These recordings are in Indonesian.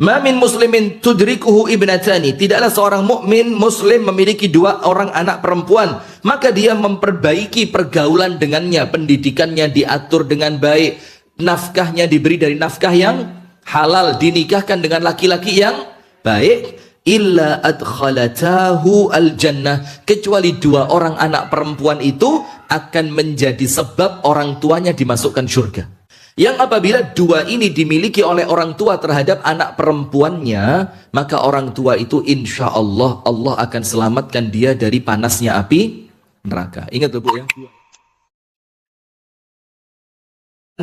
Ma min muslimin tudrikuhu ibnatani. Tidaklah seorang mukmin muslim memiliki dua orang anak perempuan, maka dia memperbaiki pergaulan dengannya, pendidikannya diatur dengan baik, nafkahnya diberi dari nafkah yang halal, dinikahkan dengan laki-laki yang baik. Illa adkhalatahu al-jannah, kecuali dua orang anak perempuan itu akan menjadi sebab orang tuanya dimasukkan surga. Yang apabila dua ini dimiliki oleh orang tua terhadap anak perempuannya, maka orang tua itu insya Allah, Allah akan selamatkan dia dari panasnya api neraka. Ingat Bu ya.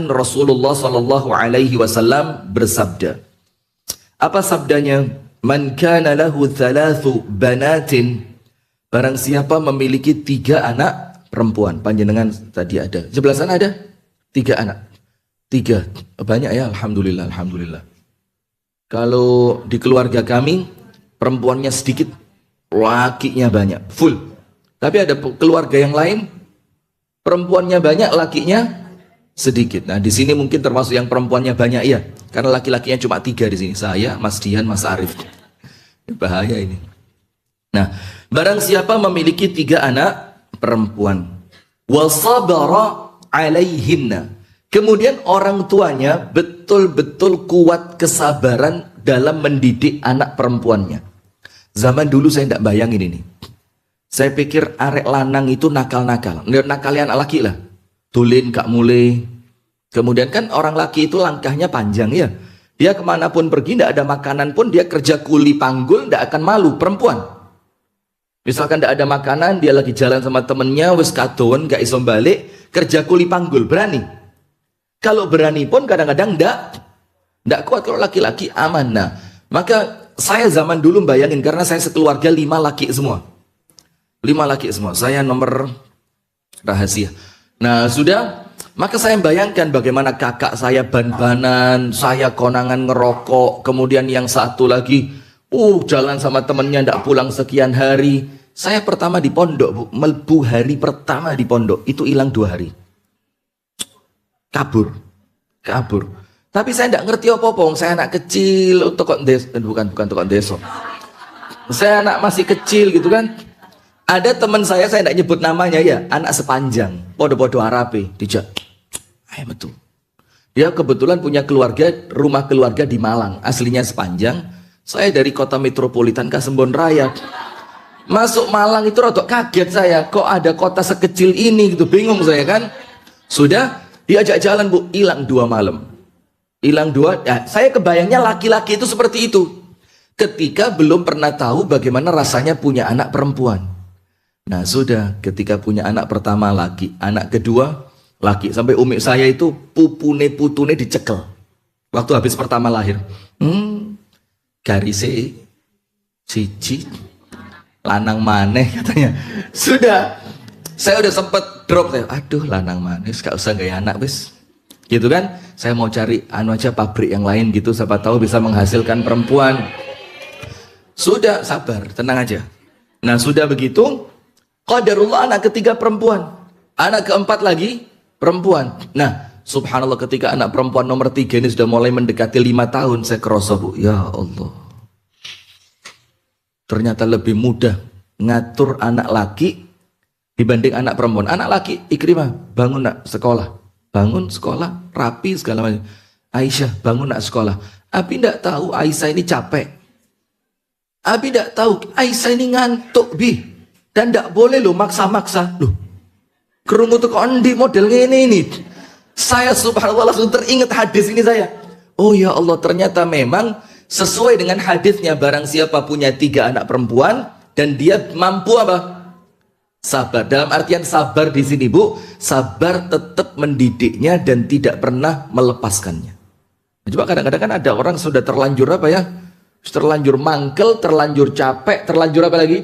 Rasulullah Shallallahu Alaihi Wasallam bersabda. Apa sabdanya? Man kana lahu thalathu banatin. Barang siapa memiliki 3 anak perempuan. Panjenengan tadi ada. Sebelah sana ada 3 anak. 3. Banyak ya, alhamdulillah, alhamdulillah. Kalau di keluarga kami perempuannya sedikit, lakinya banyak, full. Tapi ada keluarga yang lain perempuannya banyak, lakinya sedikit. Nah, di sini mungkin termasuk yang perempuannya banyak ya. Karena laki-lakinya cuma 3 di sini. Saya, Mas Dian, Mas Arif. Bahaya ini. Nah, barang siapa memiliki 3 anak perempuan, wasabara alaihinna, kemudian orang tuanya betul-betul kuat kesabaran dalam mendidik anak perempuannya. Zaman dulu saya tidak bayangin ini. Saya pikir arek lanang itu nakal-nakal. Nakalian anak laki lah. Tulin kak mulai. Kemudian kan orang laki itu langkahnya panjang ya. Dia kemanapun pergi, tidak ada makanan pun, dia kerja kuli panggul, tidak akan malu. Perempuan. Misalkan tidak ada makanan, dia lagi jalan sama temennya, wis kadon, gak iso balik, kerja kuli panggul, berani. Kalau berani pun kadang-kadang tidak kuat. Kalau laki-laki aman. Nah, maka saya zaman dulu bayangin, karena saya sekeluarga 5 laki semua. 5 laki semua. Saya nomor rahasia. Nah, sudah. Maka saya bayangkan bagaimana kakak saya ban-banan, saya konangan ngerokok, kemudian yang satu lagi, jalan sama temennya tidak pulang sekian hari. Saya pertama di pondok, Bu, melbu hari pertama di pondok, itu hilang 2 hari. Kabur. Tapi saya tidak ngerti apa-apa, saya anak kecil, bukan tukang deso. Saya anak masih kecil gitu kan. Ada teman saya tidak nyebut namanya ya, anak sepanjang, podo-podo Arabe, dijak. Betul. Dia kebetulan punya keluarga, rumah keluarga di Malang, aslinya sepanjang. Saya dari kota metropolitan Kasembon Raya. Masuk Malang itu rotok kaget saya, kok ada kota sekecil ini gitu, bingung saya kan. Sudah diajak jalan Bu, hilang 2 malam. Hilang 2, ya, saya kebayangnya laki-laki itu seperti itu. Ketika belum pernah tahu bagaimana rasanya punya anak perempuan. Nah sudah, ketika punya anak pertama laki, anak kedua laki, sampai umi saya itu putune dicekel waktu habis pertama lahir. Garise siji lanang maneh katanya. Sudah, saya udah sempet drop saya. Aduh lanang maneh, gak usah gaya anak wis. Gitu kan? Saya mau cari aja pabrik yang lain gitu, siapa tahu bisa menghasilkan perempuan. Sudah, sabar, tenang aja. Nah sudah begitu, qadarullah anak ketiga perempuan, anak keempat lagi perempuan. Nah subhanallah, ketika anak perempuan nomor 3 ini sudah mulai mendekati 5 tahun, saya kerasa Bu, ya Allah, ternyata lebih mudah ngatur anak laki dibanding anak perempuan. Anak laki, Ikrimah, bangun nak sekolah, bangun sekolah, rapi segala macam. Aisyah, bangun nak sekolah. Abi tidak tahu Aisyah ini capek. Abi tidak tahu Aisyah ini ngantuk Bi, dan tidak boleh loh maksa-maksa loh. Kerungu tuh kondi modelnya ini. Saya subhanallah langsung teringat hadis ini saya. Oh ya Allah, ternyata memang sesuai dengan hadisnya, barang siapa punya 3 anak perempuan dan dia mampu apa? Sabar. Dalam artian sabar di sini Bu, sabar tetap mendidiknya dan tidak pernah melepaskannya. Coba kadang-kadang kan ada orang sudah terlanjur apa ya? Terlanjur mangkel, terlanjur capek, terlanjur apa lagi?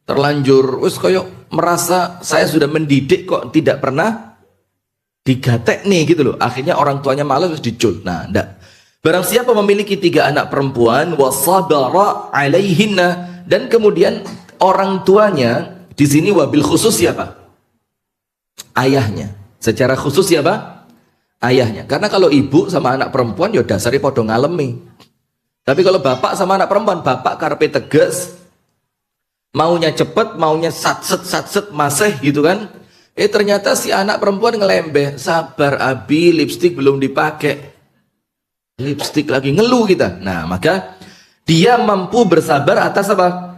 Terlanjur wis koyo merasa saya sudah mendidik kok tidak pernah digatek nih gitu loh. Akhirnya orang tuanya malas dicul. Nah, enggak. Barang siapa memiliki 3 anak perempuan, wasabara alaihinna, dan kemudian orang tuanya di sini wabil khusus siapa? Ayahnya. Secara khusus siapa? Ayahnya. Karena kalau ibu sama anak perempuan ya dasarnya podo ngalemi. Tapi kalau bapak sama anak perempuan, bapak karepe tegas, maunya cepet, maunya satset masih gitu kan. Ternyata si anak perempuan ngelembeh, sabar abi, lipstik belum dipakai. Lipstik lagi, ngeluh kita. Nah, maka dia mampu bersabar atas apa?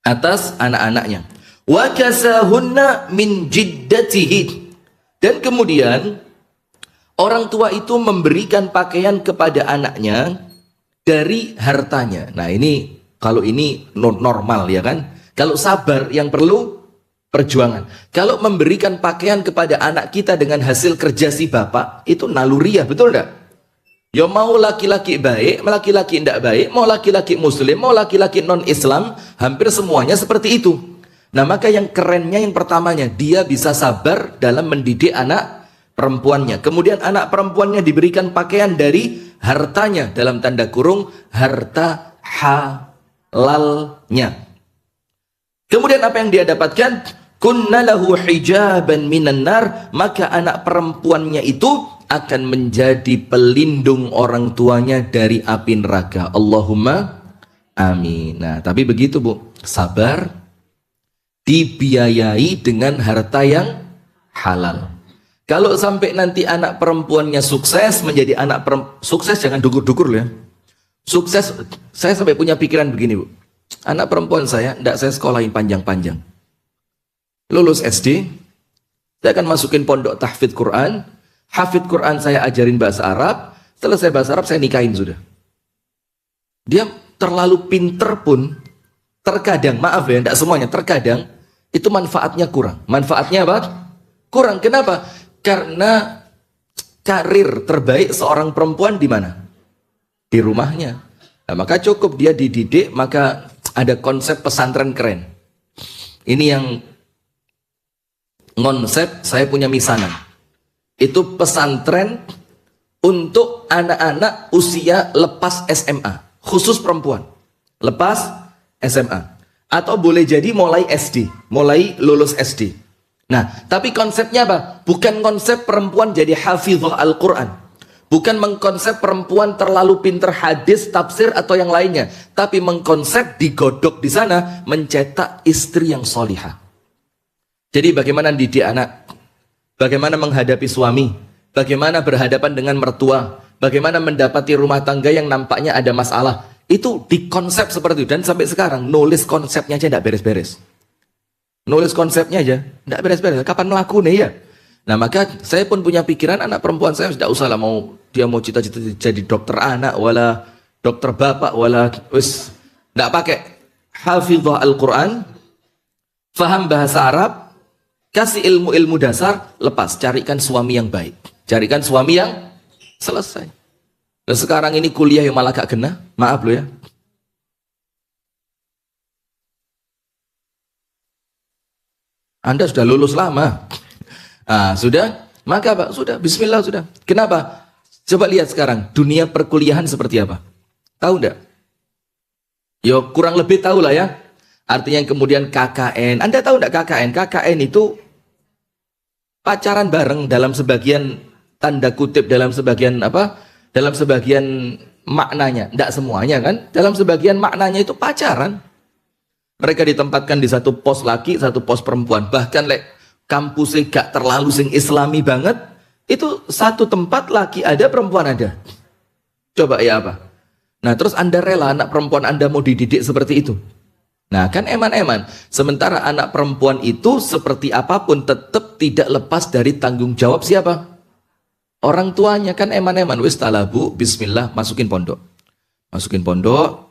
Atas anak-anaknya. Wa kasahunna min jiddatihi. Dan kemudian orang tua itu memberikan pakaian kepada anaknya dari hartanya. Nah, ini kalau ini normal ya kan? Kalau sabar yang perlu perjuangan. Kalau memberikan pakaian kepada anak kita dengan hasil kerja si bapak, itu naluriah, betul enggak? Ya mau laki-laki baik, laki-laki tidak baik, mau laki-laki muslim, mau laki-laki non-Islam, hampir semuanya seperti itu. Nah, maka yang kerennya yang pertamanya, dia bisa sabar dalam mendidik anak perempuannya. Kemudian anak perempuannya diberikan pakaian dari hartanya, dalam tanda kurung, harta halalnya. Kemudian apa yang dia dapatkan? Kunna lahu hijaban minan nar, maka anak perempuannya itu akan menjadi pelindung orang tuanya dari api neraka. Allahumma amin. Nah, tapi begitu Bu, sabar, dibiayai dengan harta yang halal. Kalau sampai nanti anak perempuannya sukses menjadi anak sukses, jangan dukur-dukur ya. Sukses, saya sampai punya pikiran begini Bu, anak perempuan saya tidak saya sekolahin panjang-panjang. Lulus SD, saya akan masukin pondok tahfidz Quran. Hafidz Quran saya ajarin bahasa Arab. Selesai bahasa Arab saya nikahin sudah. Dia terlalu pinter pun, terkadang, maaf ya, tidak semuanya, terkadang itu manfaatnya kurang. Manfaatnya apa? Kurang. Kenapa? Karena karir terbaik seorang perempuan di mana? Di rumahnya. Nah, maka cukup dia dididik, maka ada konsep pesantren keren. Ini yang konsep saya punya misanan. Itu pesantren untuk anak-anak usia lepas SMA, khusus perempuan, lepas SMA, atau boleh jadi mulai SD, mulai lulus SD. Nah, tapi konsepnya apa? Bukan konsep perempuan jadi hafizah Al-Quran, bukan mengkonsep perempuan terlalu pinter hadis, tafsir atau yang lainnya, tapi mengkonsep digodok di sana mencetak istri yang solihah. Jadi bagaimana didik anak, bagaimana menghadapi suami, bagaimana berhadapan dengan mertua, bagaimana mendapati rumah tangga yang nampaknya ada masalah, itu dikonsep seperti itu. Dan sampai sekarang nulis konsepnya aja tidak beres-beres. Nulis konsepnya aja tidak beres-beres. Kapan melakukan ya? Nah, maka saya pun punya pikiran anak perempuan saya tidak usah lah mau dia mau cita-cita jadi dokter anak, wala dokter bapak, wala wis tidak pakai. Hafizah Al-Quran, faham bahasa Arab, kasih ilmu-ilmu dasar, lepas, carikan suami yang baik, carikan suami yang selesai. Dan sekarang ini kuliah yang malah gak kena, maaf lo ya. Anda sudah lulus lama, sudah, maka Pak, sudah, bismillah sudah. Kenapa? Coba lihat sekarang, dunia perkuliahan seperti apa? Tahu enggak? Yo, kurang lebih tahu lah ya. Artinya kemudian KKN, Anda tahu enggak KKN? KKN itu pacaran bareng dalam sebagian tanda kutip, dalam sebagian apa? Dalam sebagian maknanya, enggak semuanya kan? Dalam sebagian maknanya itu pacaran. Mereka ditempatkan di satu pos laki, satu pos perempuan. Bahkan kampusnya gak terlalu sing islami banget, itu satu tempat laki ada, perempuan ada. Coba ya apa? Nah, terus Anda rela anak perempuan Anda mau dididik seperti itu? Nah, kan eman-eman. Sementara anak perempuan itu seperti apapun tetap tidak lepas dari tanggung jawab siapa? Orang tuanya, kan eman-eman. Wis talabu, bismillah, masukin pondok. Masukin pondok.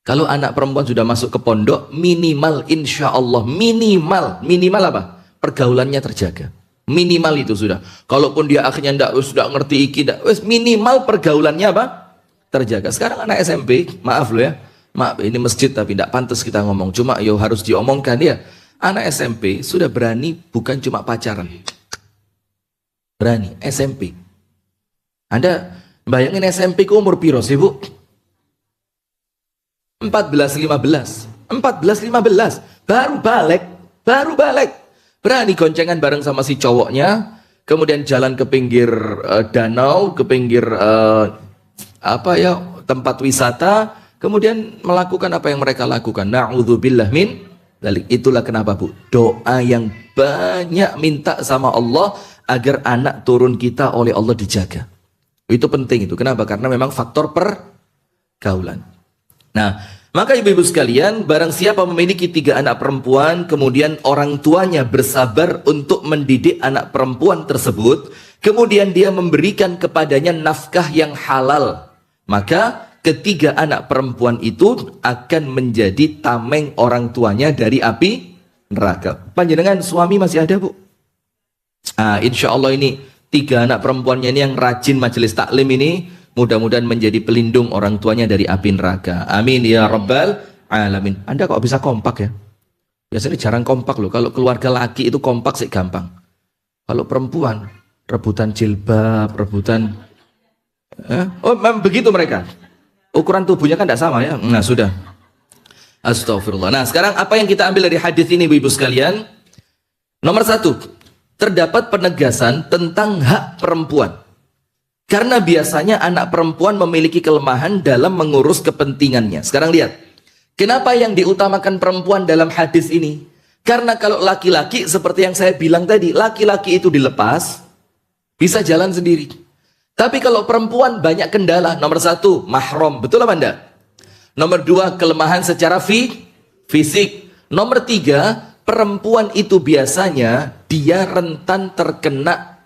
Kalau anak perempuan sudah masuk ke pondok, minimal insya Allah, minimal apa? Pergaulannya terjaga. Minimal itu sudah. Kalaupun dia akhirnya sudah ngerti iki, wis minimal pergaulannya apa? Terjaga. Sekarang anak SMP, maaf loh ya. Maaf, ini masjid tapi tidak pantas kita ngomong. Cuma yo harus diomongkan ya. Anak SMP sudah berani bukan cuma pacaran. Berani, SMP. Anda bayangin SMP ku umur piro sih Bu? 14-15. Baru balik. Berani goncengan bareng sama si cowoknya. Kemudian jalan ke pinggir danau, ke pinggir apa ya, tempat wisata, kemudian melakukan apa yang mereka lakukan. Na'udzubillah min dzalik. Itulah kenapa Bu, doa yang banyak minta sama Allah agar anak turun kita oleh Allah dijaga. Itu penting itu. Kenapa? Karena memang faktor pergaulan. Nah, maka ibu-ibu sekalian, barang siapa memiliki 3 anak perempuan, kemudian orang tuanya bersabar untuk mendidik anak perempuan tersebut, kemudian dia memberikan kepadanya nafkah yang halal, maka ketiga anak perempuan itu akan menjadi tameng orang tuanya dari api neraka. Panjenengan suami masih ada Bu? Insya Allah ini 3 anak perempuannya ini yang rajin majelis taklim ini, mudah-mudahan menjadi pelindung orang tuanya dari api neraka. Amin ya rabbal alamin. Anda kok bisa kompak ya? Biasanya jarang kompak loh. Kalau keluarga laki itu kompak sih gampang. Kalau perempuan rebutan jilbab, rebutan oh memang begitu mereka. Ukuran tubuhnya kan tidak sama ya. Nah sudah. Astagfirullah. Nah sekarang apa yang kita ambil dari hadis ini ibu-ibu sekalian? Nomor 1, terdapat penegasan tentang hak perempuan. Karena biasanya anak perempuan memiliki kelemahan dalam mengurus kepentingannya. Sekarang lihat, kenapa yang diutamakan perempuan dalam hadis ini? Karena kalau laki-laki seperti yang saya bilang tadi, laki-laki itu dilepas, bisa jalan sendiri. Tapi kalau perempuan banyak kendala. Nomor 1, mahram. Betul apa enggak? Nomor 2, kelemahan secara fisik. Nomor 3, perempuan itu biasanya dia rentan terkena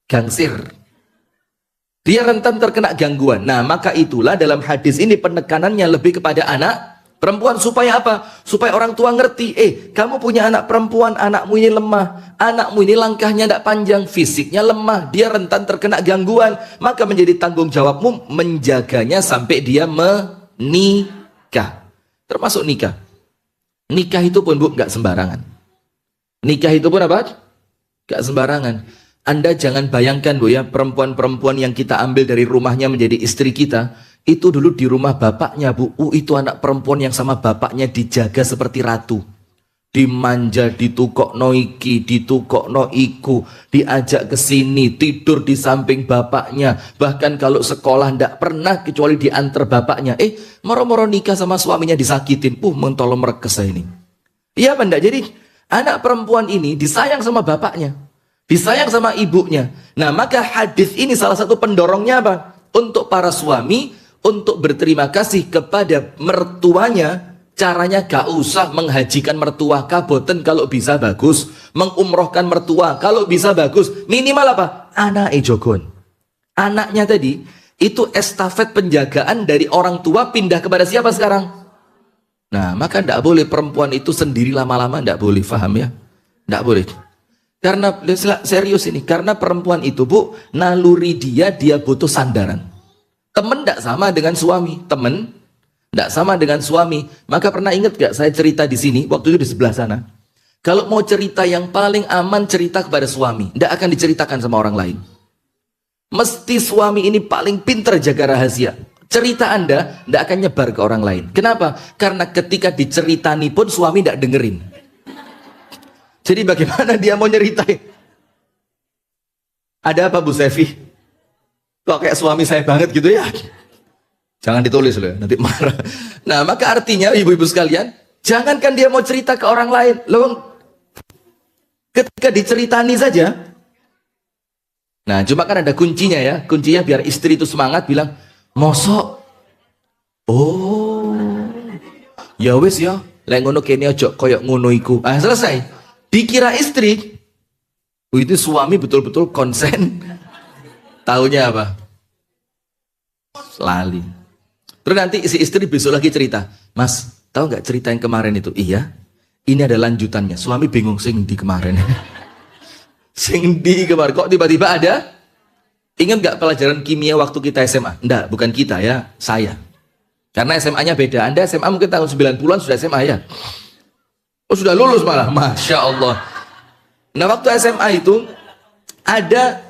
gangsir. Dia rentan terkena gangguan. Nah, maka itulah dalam hadis ini penekanannya lebih kepada anak perempuan. Supaya apa? Supaya orang tua ngerti, kamu punya anak perempuan, anakmu ini lemah, anakmu ini langkahnya tidak panjang, fisiknya lemah, dia rentan terkena gangguan, maka menjadi tanggung jawabmu menjaganya sampai dia menikah. Termasuk nikah. Nikah itu pun Bu, nggak sembarangan. Nikah itu pun apa? Nggak sembarangan. Anda jangan bayangkan Bu ya, perempuan-perempuan yang kita ambil dari rumahnya menjadi istri kita, itu dulu di rumah bapaknya Bu, itu anak perempuan yang sama bapaknya dijaga seperti ratu. Dimanja, ditukokno iki, ditukokno iku, diajak ke sini, tidur di samping bapaknya. Bahkan kalau sekolah ndak pernah kecuali diantar bapaknya. Moro-moro nikah sama suaminya disakitin. Mentolo merekes ini. Iya apa ndak? Jadi anak perempuan ini disayang sama bapaknya, disayang sama ibunya. Nah, maka hadis ini salah satu pendorongnya apa? Untuk para suami untuk berterima kasih kepada mertuanya. Caranya gak usah menghajikan mertua, kaboten kalau bisa bagus. Mengumrohkan mertua, kalau bisa bagus. Minimal apa? Anak jogon. Anaknya tadi, itu estafet penjagaan dari orang tua pindah kepada siapa sekarang? Nah, maka tidak boleh perempuan itu sendiri lama-lama, tidak boleh, paham ya? Tidak boleh. Karena, serius ini, karena perempuan itu Bu, naluri dia butuh sandaran. Temen tidak sama dengan suami, temen tidak sama dengan suami. Maka pernah ingat gak saya cerita di sini, waktu itu di sebelah sana. Kalau mau cerita yang paling aman, cerita kepada suami. Tidak akan diceritakan sama orang lain. Mesti suami ini paling pintar jaga rahasia. Cerita Anda tidak akan nyebar ke orang lain. Kenapa? Karena ketika diceritani pun suami tidak dengerin. Jadi bagaimana dia mau nyeritain? Ada apa Bu Sefi? Kok kayak suami saya banget gitu ya? Jangan ditulis loh, nanti marah. Nah, maka artinya ibu-ibu sekalian, jangankan dia mau cerita ke orang lain, loh, ketika diceritani saja. Nah, cuma kan ada kuncinya ya, kuncinya biar istri itu semangat bilang, mosok, oh, ya wis ya, lek ngono kene aja koyok ngono iku. Selesai. Dikira istri, itu suami betul-betul konsen. Taunya apa? Lali. Terus nanti si istri besok lagi cerita, Mas, tahu nggak cerita yang kemarin itu? Iya, ini ada lanjutannya. Suami bingung, sing di kemarin. Sing di kemarin, kok tiba-tiba ada? Ingat nggak pelajaran kimia waktu kita SMA? Enggak, bukan kita ya, saya. Karena SMA-nya beda. Anda SMA mungkin tahun 90-an sudah SMA ya? Oh sudah lulus malah, Masya Allah. Nah waktu SMA itu ada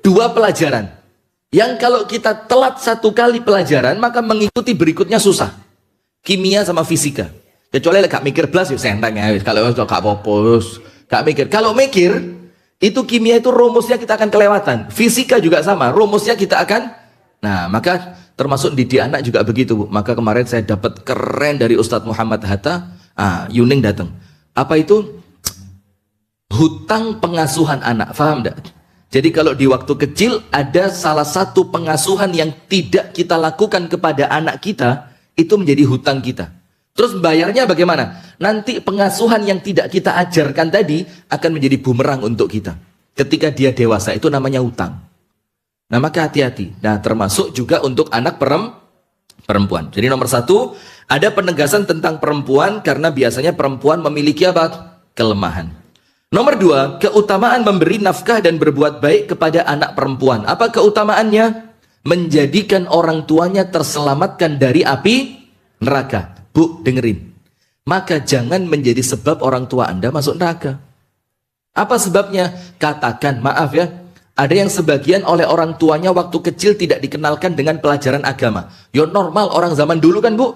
2 pelajaran. Yang kalau kita telat 1 kali pelajaran, maka mengikuti berikutnya susah. Kimia sama fisika. Kecuali gak mikir belas, ya senteng ya. Kalau gak popos, gak mikir. Kalau mikir, itu kimia itu rumusnya kita akan kelewatan. Fisika juga sama, rumusnya kita akan Nah, maka termasuk didik anak juga begitu, Bu. Maka kemarin saya dapat keren dari Ustadz Muhammad Hatta. Yuning datang. Apa itu? Hutang pengasuhan anak. Paham enggak? Jadi kalau di waktu kecil ada salah satu pengasuhan yang tidak kita lakukan kepada anak kita, itu menjadi hutang kita. Terus bayarnya bagaimana? Nanti pengasuhan yang tidak kita ajarkan tadi akan menjadi bumerang untuk kita. Ketika dia dewasa, itu namanya hutang. Nah, maka hati-hati. Nah, termasuk juga untuk anak perempuan. Jadi nomor satu, ada penegasan tentang perempuan karena biasanya perempuan memiliki apa? Kelemahan. Nomor dua, keutamaan memberi nafkah dan berbuat baik kepada anak perempuan. Apa keutamaannya? Menjadikan orang tuanya terselamatkan dari api neraka. Bu, dengerin. Maka jangan menjadi sebab orang tua Anda masuk neraka. Apa sebabnya? Katakan, maaf ya, ada yang sebagian oleh orang tuanya waktu kecil tidak dikenalkan dengan pelajaran agama. Ya normal orang zaman dulu kan, Bu.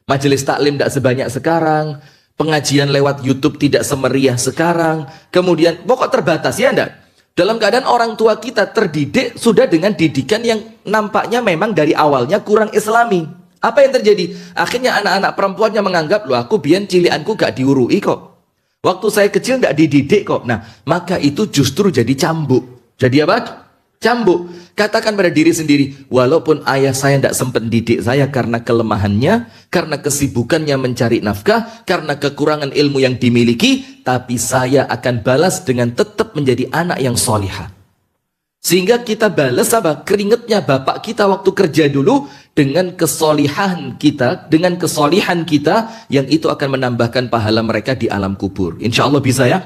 Majelis taklim tidak sebanyak sekarang. Pengajian lewat YouTube tidak semeriah sekarang. Kemudian pokok terbatas, ya enggak? Dalam keadaan orang tua kita terdidik sudah dengan didikan yang nampaknya memang dari awalnya kurang islami. Apa yang terjadi? Akhirnya anak-anak perempuannya menganggap, loh aku biyen cilianku gak diurui kok. Waktu saya kecil gak dididik kok. Nah, maka itu justru jadi cambuk. Jadi apa? Cambuk. Katakan pada diri sendiri, walaupun ayah saya tidak sempat didik saya karena kelemahannya, karena kesibukannya mencari nafkah, karena kekurangan ilmu yang dimiliki, tapi saya akan balas dengan tetap menjadi anak yang solihah. Sehingga kita balas apa? Keringatnya bapak kita waktu kerja dulu dengan kesolihan kita, dengan kesolihan kita yang itu akan menambahkan pahala mereka di alam kubur. Insya Allah bisa ya.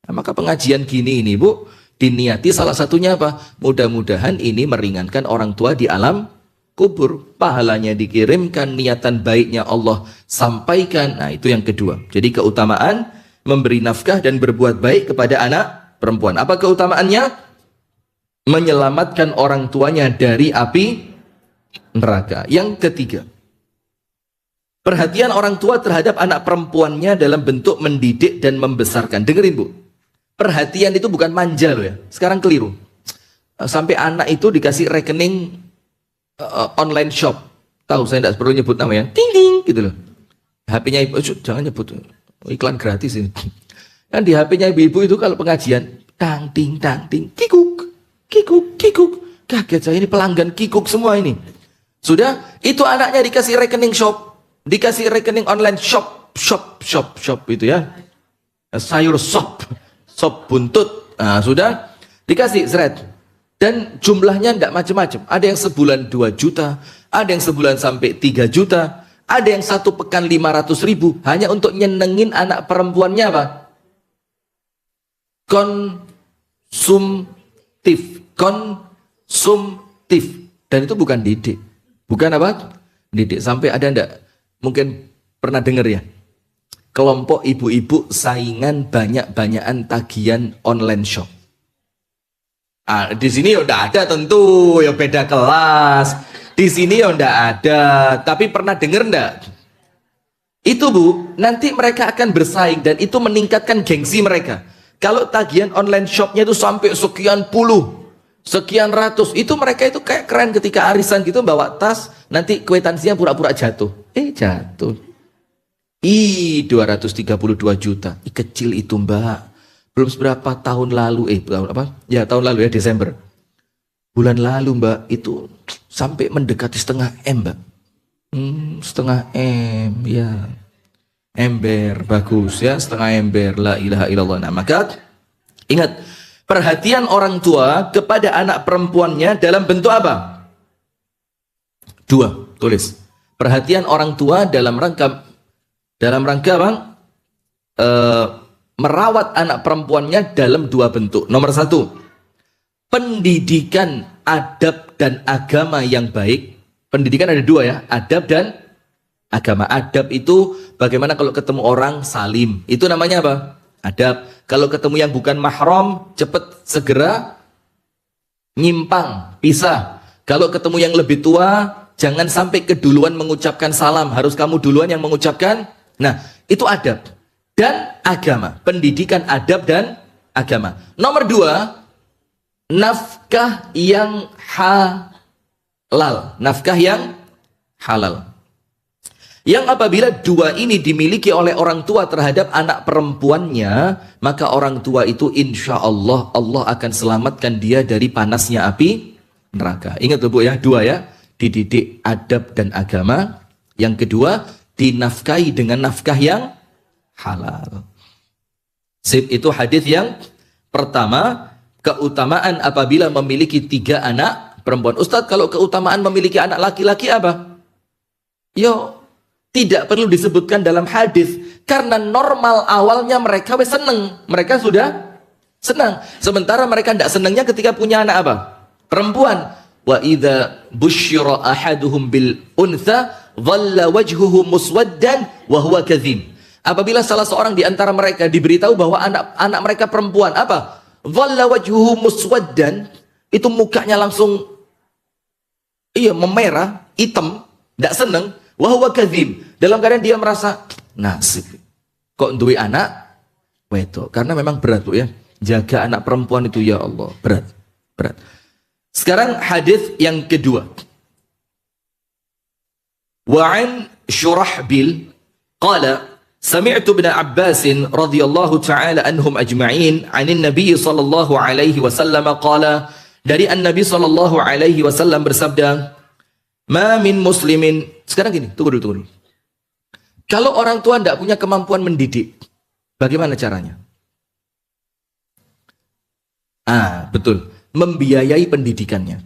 Nah, maka pengajian gini ini, Bu, diniati salah satunya apa? Mudah-mudahan ini meringankan orang tua di alam kubur. Pahalanya dikirimkan, niatan baiknya Allah sampaikan. Nah, itu yang kedua. Jadi keutamaan memberi nafkah dan berbuat baik kepada anak perempuan. Apa keutamaannya? Menyelamatkan orang tuanya dari api neraka. Yang ketiga, perhatian orang tua terhadap anak perempuannya dalam bentuk mendidik dan membesarkan. Dengerin, Bu. Perhatian itu bukan manja loh ya. Sekarang keliru. Sampai anak itu dikasih rekening online shop. Tahu, saya tidak perlu nyebut namanya. Ting ting gitu loh. HP-nya ibu, jangan nyebut. Iklan gratis ini. Kan di HP-nya ibu-ibu itu kalau pengajian, tang ting kikuk. Kikuk, kikuk. Kaget saya, ini pelanggan kikuk semua ini. Sudah, itu anaknya dikasih rekening shop. Dikasih rekening online shop itu ya. Sayur sop buntut. Nah, sudah dikasih seret. Dan jumlahnya tidak macam-macam. Ada yang sebulan 2 juta, ada yang sebulan sampai 3 juta, ada yang 1 pekan 500.000 hanya untuk nyenengin anak perempuannya apa? Konsumtif. Dan itu bukan didik. Bukan apa? Didik. Sampai ada enggak? Mungkin pernah dengar ya? Kelompok ibu-ibu saingan banyak-banyakan tagihan online shop. Di sini ya udah ada tentu, ya beda kelas. Di sini ya udah ada. Tapi pernah dengar enggak? Itu, Bu, nanti mereka akan bersaing dan itu meningkatkan gengsi mereka. Kalau tagihan online shopnya itu sampai sekian puluh, sekian ratus, itu mereka itu kayak keren ketika arisan gitu bawa tas, nanti kwitansinya pura-pura jatuh. Jatuh. 232 juta. Kecil itu, Mbak. Belum seberapa tahun lalu, tahun lalu ya, Desember. Bulan lalu, Mbak, itu sampai mendekati setengah M, Mbak. Setengah M, ya. Ember, bagus ya, setengah ember, la ilaha illallah. Nah, maka ingat, perhatian orang tua kepada anak perempuannya dalam bentuk apa? 2, tulis. Perhatian orang tua dalam rangka Bang, merawat anak perempuannya dalam 2 bentuk. Nomor 1, pendidikan adab dan agama yang baik. Pendidikan ada 2 ya, adab dan agama. Adab itu bagaimana kalau ketemu orang salim. Itu namanya apa? Adab. Kalau ketemu yang bukan mahram, cepat segera nyimpang, pisah. Kalau ketemu yang lebih tua, jangan sampai keduluan mengucapkan salam. Harus kamu duluan yang mengucapkan. Nah, itu adab dan agama. Pendidikan adab dan agama. Nomor 2, nafkah yang nafkah yang halal. Yang apabila dua ini dimiliki oleh orang tua terhadap anak perempuannya, maka orang tua itu insya Allah, Allah akan selamatkan dia dari panasnya api neraka. Ingat loh Bu ya, dua ya, dididik adab dan agama. Yang kedua, dinafkahi dengan nafkah yang halal. Sip, itu hadis yang pertama, keutamaan apabila memiliki 3 anak perempuan. Ustadz, kalau keutamaan memiliki anak laki-laki apa? Yo, tidak perlu disebutkan dalam hadis karena normal awalnya mereka seneng, mereka sudah senang. Sementara mereka tidak senangnya ketika punya anak apa? Perempuan. Wa idza busyira ahaduhum bil untha dhalla wajhuhu muswaddan wa huwa kadzim. Apabila salah seorang di antara mereka diberitahu bahwa anak mereka perempuan, apa? Dhalla wajhuhu muswaddan, itu mukanya langsung memerah, hitam, tidak senang. Wahwa kadzim, dalam keadaan dia merasa nasib kok duwe anak wedok, karena memang berat Bu ya, jaga anak perempuan itu ya Allah, berat. Sekarang hadis yang kedua, wa'an Syurahbil qala sami'tu ibn Abbas radhiyallahu ta'ala anhum ajma'in 'anil nabiy sallallahu alaihi wasallam qala, dari an-nabi sallallahu alaihi wasallam bersabda, ma min muslimin. Sekarang gini, tunggu dulu. Kalau orang tua tidak punya kemampuan mendidik, bagaimana caranya? Betul, membiayai pendidikannya.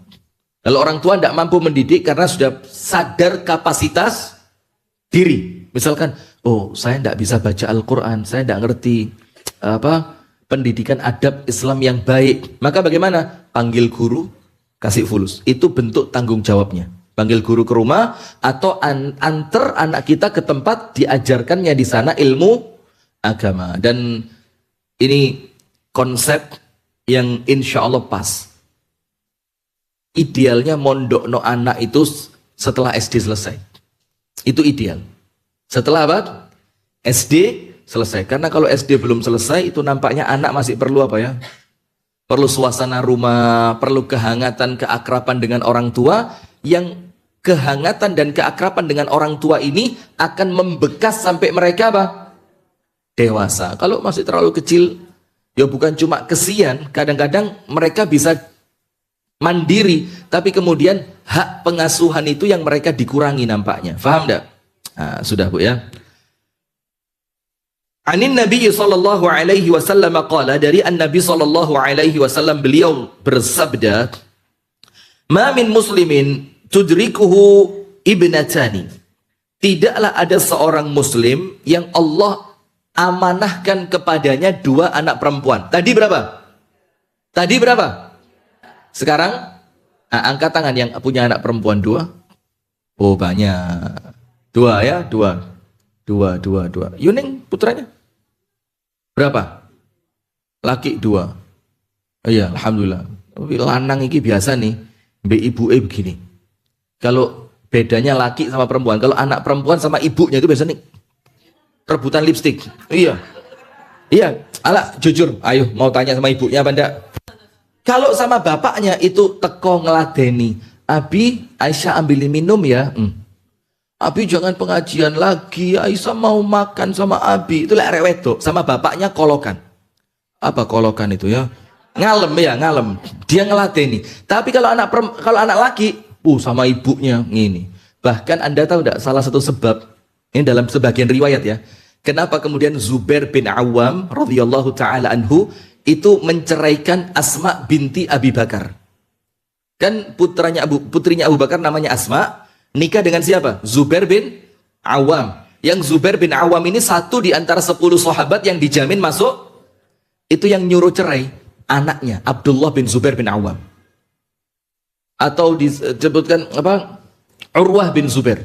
Kalau orang tua tidak mampu mendidik karena sudah sadar kapasitas diri, misalkan, saya tidak bisa baca Al-Quran, saya tidak ngerti pendidikan adab Islam yang baik, maka bagaimana? Panggil guru, kasih fulus. Itu bentuk tanggung jawabnya. Panggil guru ke rumah atau antar anak kita ke tempat diajarkannya di sana ilmu agama. Dan ini konsep yang insya Allah pas. Idealnya mondok no anak itu setelah SD selesai. Itu ideal. Setelah apa? SD selesai. Karena kalau SD belum selesai itu nampaknya anak masih perlu apa ya? Perlu suasana rumah, perlu kehangatan, keakraban dengan orang tua, yang kehangatan dan keakraban dengan orang tua ini akan membekas sampai mereka apa? Dewasa. Kalau masih terlalu kecil, ya bukan cuma kesian, kadang-kadang mereka bisa mandiri, tapi kemudian hak pengasuhan itu yang mereka dikurangi nampaknya. Faham enggak? Sudah Bu ya. Anin Nabi sallallahu alaihi wasallam qala, dari an-Nabi sallallahu alaihi wasallam beliau bersabda, ma min muslimin tudrikuhu ibnatani. Tidaklah ada seorang muslim yang Allah amanahkan kepadanya 2 anak perempuan. Tadi berapa? Sekarang angkat tangan yang punya anak perempuan 2. Oh banyak. 2 ya, 2. Yuning putranya berapa? Laki 2. Oh iya, alhamdulillah. Tapi lanang iki biasa nih, mbek ibuke begini. Kalau bedanya laki sama perempuan, kalau anak perempuan sama ibunya itu biasanya rebutan lipstik. Iya. Ala jujur, ayo mau tanya sama ibunya apa enggak? Kalau sama bapaknya itu teko ngeladeni, Abi, Aisyah ambil minum ya. Abi jangan pengajian lagi, Aisyah mau makan sama Abi. Itu lek wedok, sama bapaknya kolokan. Apa kolokan itu ya? Ngalem. Dia ngeladeni. Tapi kalau anak laki, sama ibunya ngini. Bahkan Anda tahu tidak, salah satu sebab ini dalam sebagian riwayat ya, kenapa kemudian Zubair bin Awam radhiyallahu taala anhu itu menceraikan Asma binti Abi Bakar. Kan putrinya Abu Bakar namanya Asma, nikah dengan siapa? Zubair bin Awam. Yang Zubair bin Awam ini satu di antara 10 sahabat yang dijamin masuk. Itu yang nyuruh cerai anaknya Abdullah bin Zubair bin Awam. Atau disebutkan Urwah bin Zubair.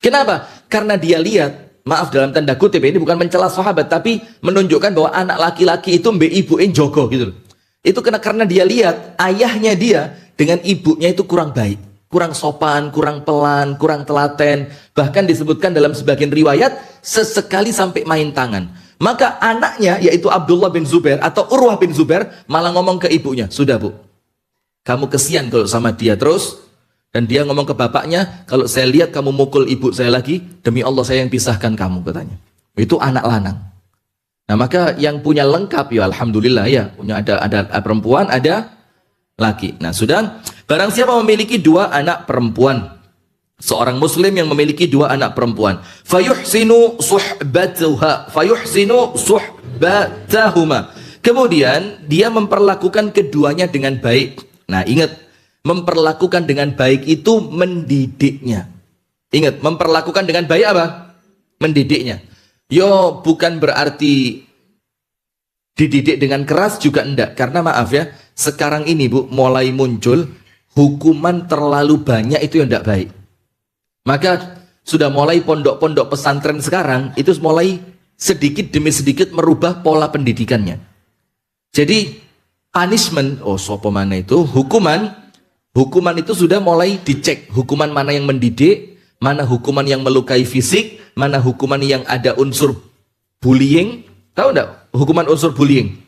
Kenapa? Karena dia lihat, maaf dalam tanda kutip, ini bukan mencela sahabat, tapi menunjukkan bahwa anak laki-laki itu mbek ibuin jogo gitu. Itu karena dia lihat ayahnya dia dengan ibunya itu kurang baik, kurang sopan, kurang pelan, kurang telaten. Bahkan disebutkan dalam sebagian riwayat sesekali sampai main tangan. Maka anaknya yaitu Abdullah bin Zubair atau Urwah bin Zubair malah ngomong ke ibunya, sudah Bu, kamu kesian kalau sama dia terus, Dan dia ngomong ke bapaknya, kalau saya lihat kamu mukul ibu saya lagi, demi Allah saya yang pisahkan kamu, katanya. Itu anak lanang. Nah maka yang punya lengkap ya alhamdulillah ya, punya ada perempuan, ada laki. Nah sudah, barang siapa memiliki dua anak perempuan, seorang muslim yang memiliki dua anak perempuan, fayuhsinu suhbatahuma, kemudian dia memperlakukan keduanya dengan baik. Nah ingat, memperlakukan dengan baik itu mendidiknya. Ingat, memperlakukan dengan baik apa? Mendidiknya. Yo bukan berarti dididik dengan keras juga enggak, karena maaf ya, sekarang ini Bu mulai muncul hukuman terlalu banyak, itu yang enggak baik. Maka sudah mulai pondok-pondok pesantren sekarang itu mulai sedikit demi sedikit merubah pola pendidikannya. Jadi punishment, sopo mana itu, hukuman itu sudah mulai dicek, hukuman mana yang mendidik, mana hukuman yang melukai fisik, mana hukuman yang ada unsur bullying. Tahu enggak hukuman unsur bullying?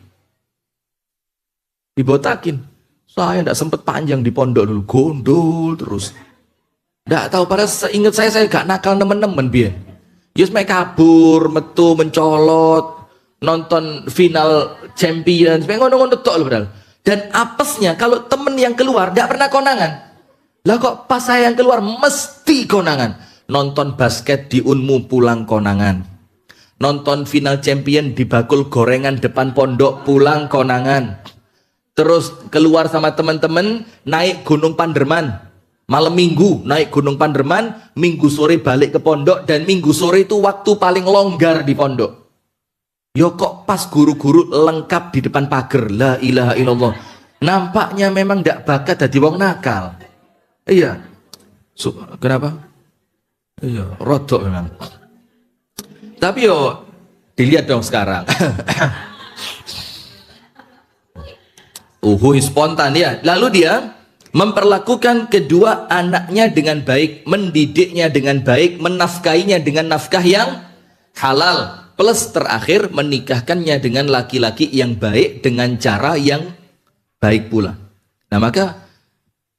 Dibotakin. Saya enggak sempat panjang di pondok dulu, gondol terus. Enggak tahu, pada seingat saya gak nakal nemen-nemen biar. Yus main kabur, metu, mencolot, nonton final Champions, ngono-ngono tok lho padahal. Dan apesnya kalau temen yang keluar enggak pernah konangan. Lah kok pas saya yang keluar mesti konangan. Nonton basket di Unmu pulang konangan. Nonton final Champion di bakul gorengan depan pondok pulang konangan. Terus keluar sama teman-teman naik Gunung Panderman. Malam minggu naik Gunung Panderman, minggu sore balik ke pondok, dan minggu sore itu waktu paling longgar di pondok. Yo kok pas guru-guru lengkap di depan pagar, la ilaha illallah. Nampaknya memang ndak bakat jadi wong nakal. Iya. Kenapa? Iya, rodok memang. Tapi yo dilihat dong sekarang. Spontan ya. Lalu dia memperlakukan kedua anaknya dengan baik, mendidiknya dengan baik, menafkahinya dengan nafkah yang halal, plus terakhir menikahkannya dengan laki-laki yang baik dengan cara yang baik pula. Nah maka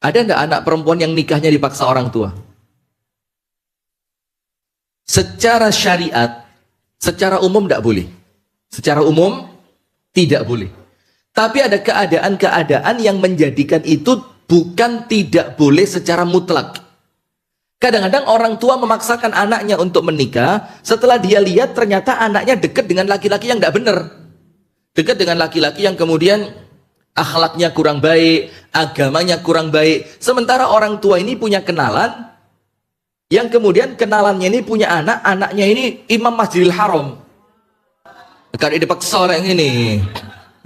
ada enggak anak perempuan yang nikahnya dipaksa orang tua? Secara syariat, secara umum enggak boleh. Secara umum tidak boleh. Tapi ada keadaan-keadaan yang menjadikan itu bukan tidak boleh secara mutlak. Kadang-kadang orang tua memaksakan anaknya untuk menikah setelah dia lihat ternyata anaknya dekat dengan laki-laki yang tidak benar. Dekat dengan laki-laki yang kemudian akhlaknya kurang baik, agamanya kurang baik. Sementara orang tua ini punya kenalan yang kemudian kenalannya ini punya anak, anaknya ini imam Masjidil Haram. Karena dipaksa orang ini.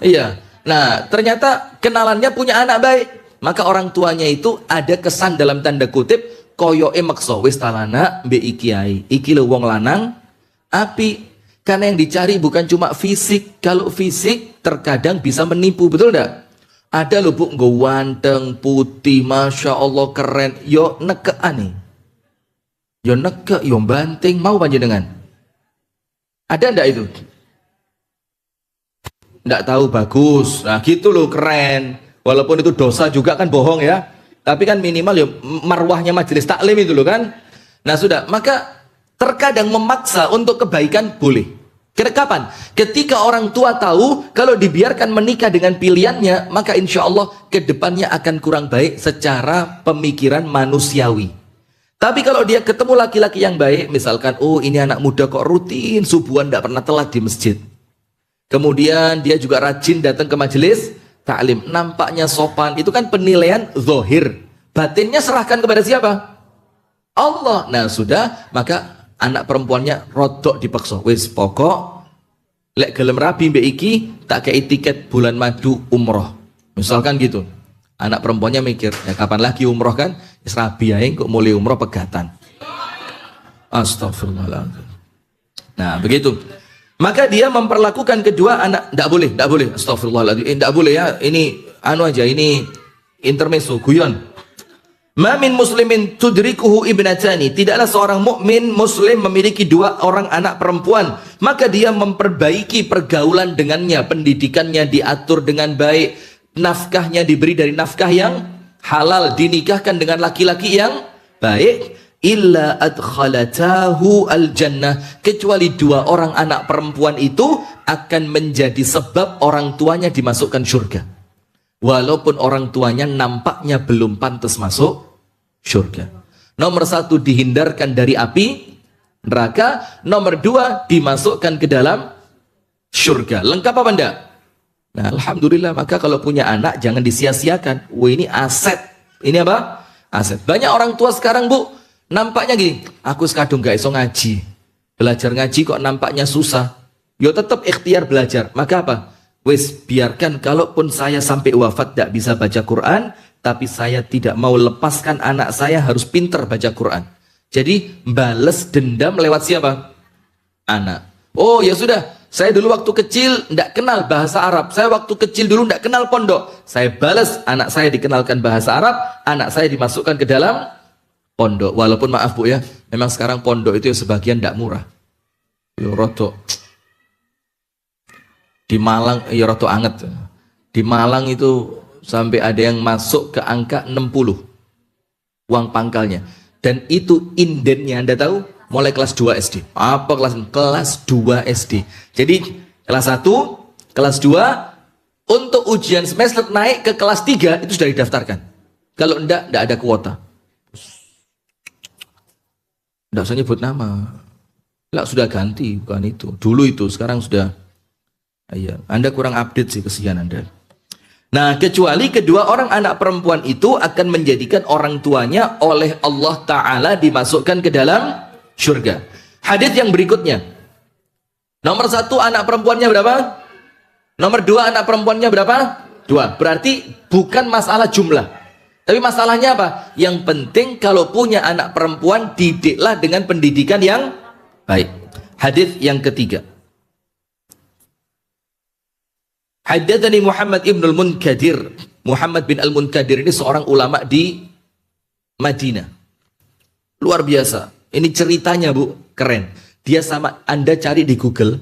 Iya. Nah, ternyata kenalannya punya anak baik. Maka orang tuanya itu ada kesan dalam tanda kutip koyoke maksa wis talana mbek iki ae. Iki lho wong lanang api, karena yang dicari bukan cuma fisik. Kalau fisik terkadang bisa menipu, betul enggak? Ada lho Bu nggo wanteng, putih, masya Allah keren, yo nekeane. Yo neke, yo banting, mau panjenengan. Ada enggak itu? Enggak tahu, bagus. Nah, gitu loh keren. Walaupun itu dosa juga kan, bohong ya. Tapi kan minimal ya marwahnya majelis taklim itu loh kan. Nah sudah, maka terkadang memaksa untuk kebaikan boleh. Kapan? Ketika orang tua tahu kalau dibiarkan menikah dengan pilihannya, maka insya Allah kedepannya akan kurang baik secara pemikiran manusiawi. Tapi kalau dia ketemu laki-laki yang baik, misalkan, oh ini anak muda kok rutin subuhan, tidak pernah telat di masjid. Kemudian dia juga rajin datang ke majelis taklim, nampaknya sopan, itu kan penilaian zohir. Batinnya serahkan kepada siapa? Allah. Nah sudah, maka anak perempuannya rodok dipaksa. Wis pokok lek gelem rabi mbek iki tak kei tiket bulan madu umroh. Misalkan gitu. Anak perempuannya mikir, ya kapan lagi umroh kan? Wis rabi ae kok mulai umroh pegatan. Astagfirullahaladzim. Nah begitu. Maka dia memperlakukan kedua anak, tidak boleh, astagfirullahaladzim, tidak boleh ya, ini anu aja, ini intermezzo, guyon. Ma min muslimin tudrikuhu ibnatani, tidaklah seorang mukmin muslim memiliki dua orang anak perempuan, maka dia memperbaiki pergaulan dengannya, pendidikannya diatur dengan baik, nafkahnya diberi dari nafkah yang halal dinikahkan dengan laki-laki yang baik, illa adkhalatahu al-jannah, kecuali dua orang anak perempuan itu akan menjadi sebab orang tuanya dimasukkan surga, walaupun orang tuanya nampaknya belum pantas masuk surga. Nomor satu, dihindarkan dari api neraka. Nomor dua, dimasukkan ke dalam surga. Lengkap apa enggak? Nah, alhamdulillah, maka kalau punya anak jangan disia-siakan. Wah, ini aset. Ini apa? Aset. Banyak orang tua sekarang, Bu, nampaknya gini, aku sekadung gak iso ngaji. Belajar ngaji kok nampaknya susah. Yo tetap ikhtiar belajar. Maka apa? Wis, biarkan kalaupun saya sampai wafat tidak bisa baca Quran, tapi saya tidak mau lepaskan anak saya harus pinter baca Quran. Jadi bales dendam lewat siapa? Anak. Oh ya sudah, saya dulu waktu kecil tidak kenal bahasa Arab. Saya waktu kecil dulu tidak kenal pondok. Saya balas, anak saya dikenalkan bahasa Arab, anak saya dimasukkan ke dalam pondok. Walaupun maaf Bu ya, memang sekarang pondok itu sebagian tidak murah. Yo roto. Di Malang, ya roto anget. Di Malang itu sampai ada yang masuk ke angka 60 uang pangkalnya. Dan itu indennya, Anda tahu? Mulai kelas 2 SD. Apa kelas? Kelas 2 SD. Jadi kelas 1, kelas 2, untuk ujian semester naik ke kelas 3 itu sudah didaftarkan. Kalau enggak ada kuota. Enggak usah nyebut nama. Enggak, sudah ganti, bukan itu. Dulu itu, sekarang sudah. Iya, Anda kurang update sih, kesian Anda. Nah, kecuali kedua orang anak perempuan itu akan menjadikan orang tuanya oleh Allah Ta'ala dimasukkan ke dalam surga. Hadits yang berikutnya. Nomor 1 anak perempuannya berapa? Nomor 2 anak perempuannya berapa? 2. Berarti bukan masalah jumlah. Tapi masalahnya apa? Yang penting kalau punya anak perempuan, didiklah dengan pendidikan yang baik. Hadits yang ketiga. Haddatsani Muhammad ibn al-Munkadir. Muhammad bin al-Munkadir ini seorang ulama di Madinah. Luar biasa. Ini ceritanya Bu, keren. Dia sama, Anda cari di Google,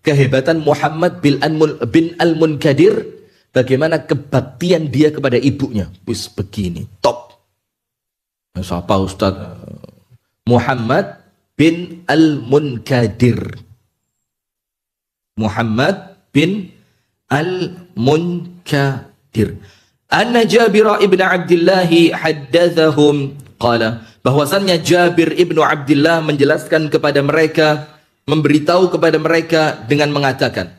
kehebatan Muhammad bin al-Munkadir, bagaimana kebaktian dia kepada ibunya. Wis begini, top. Siapa Ustaz? Muhammad bin al-Munkadir. Muhammad bin Al-Munkadir. Anna Jabir ibn Abdullah haddathahum qala, bahwasannya Jabir ibnu Abdullah menjelaskan kepada mereka, memberitahu kepada mereka dengan mengatakan,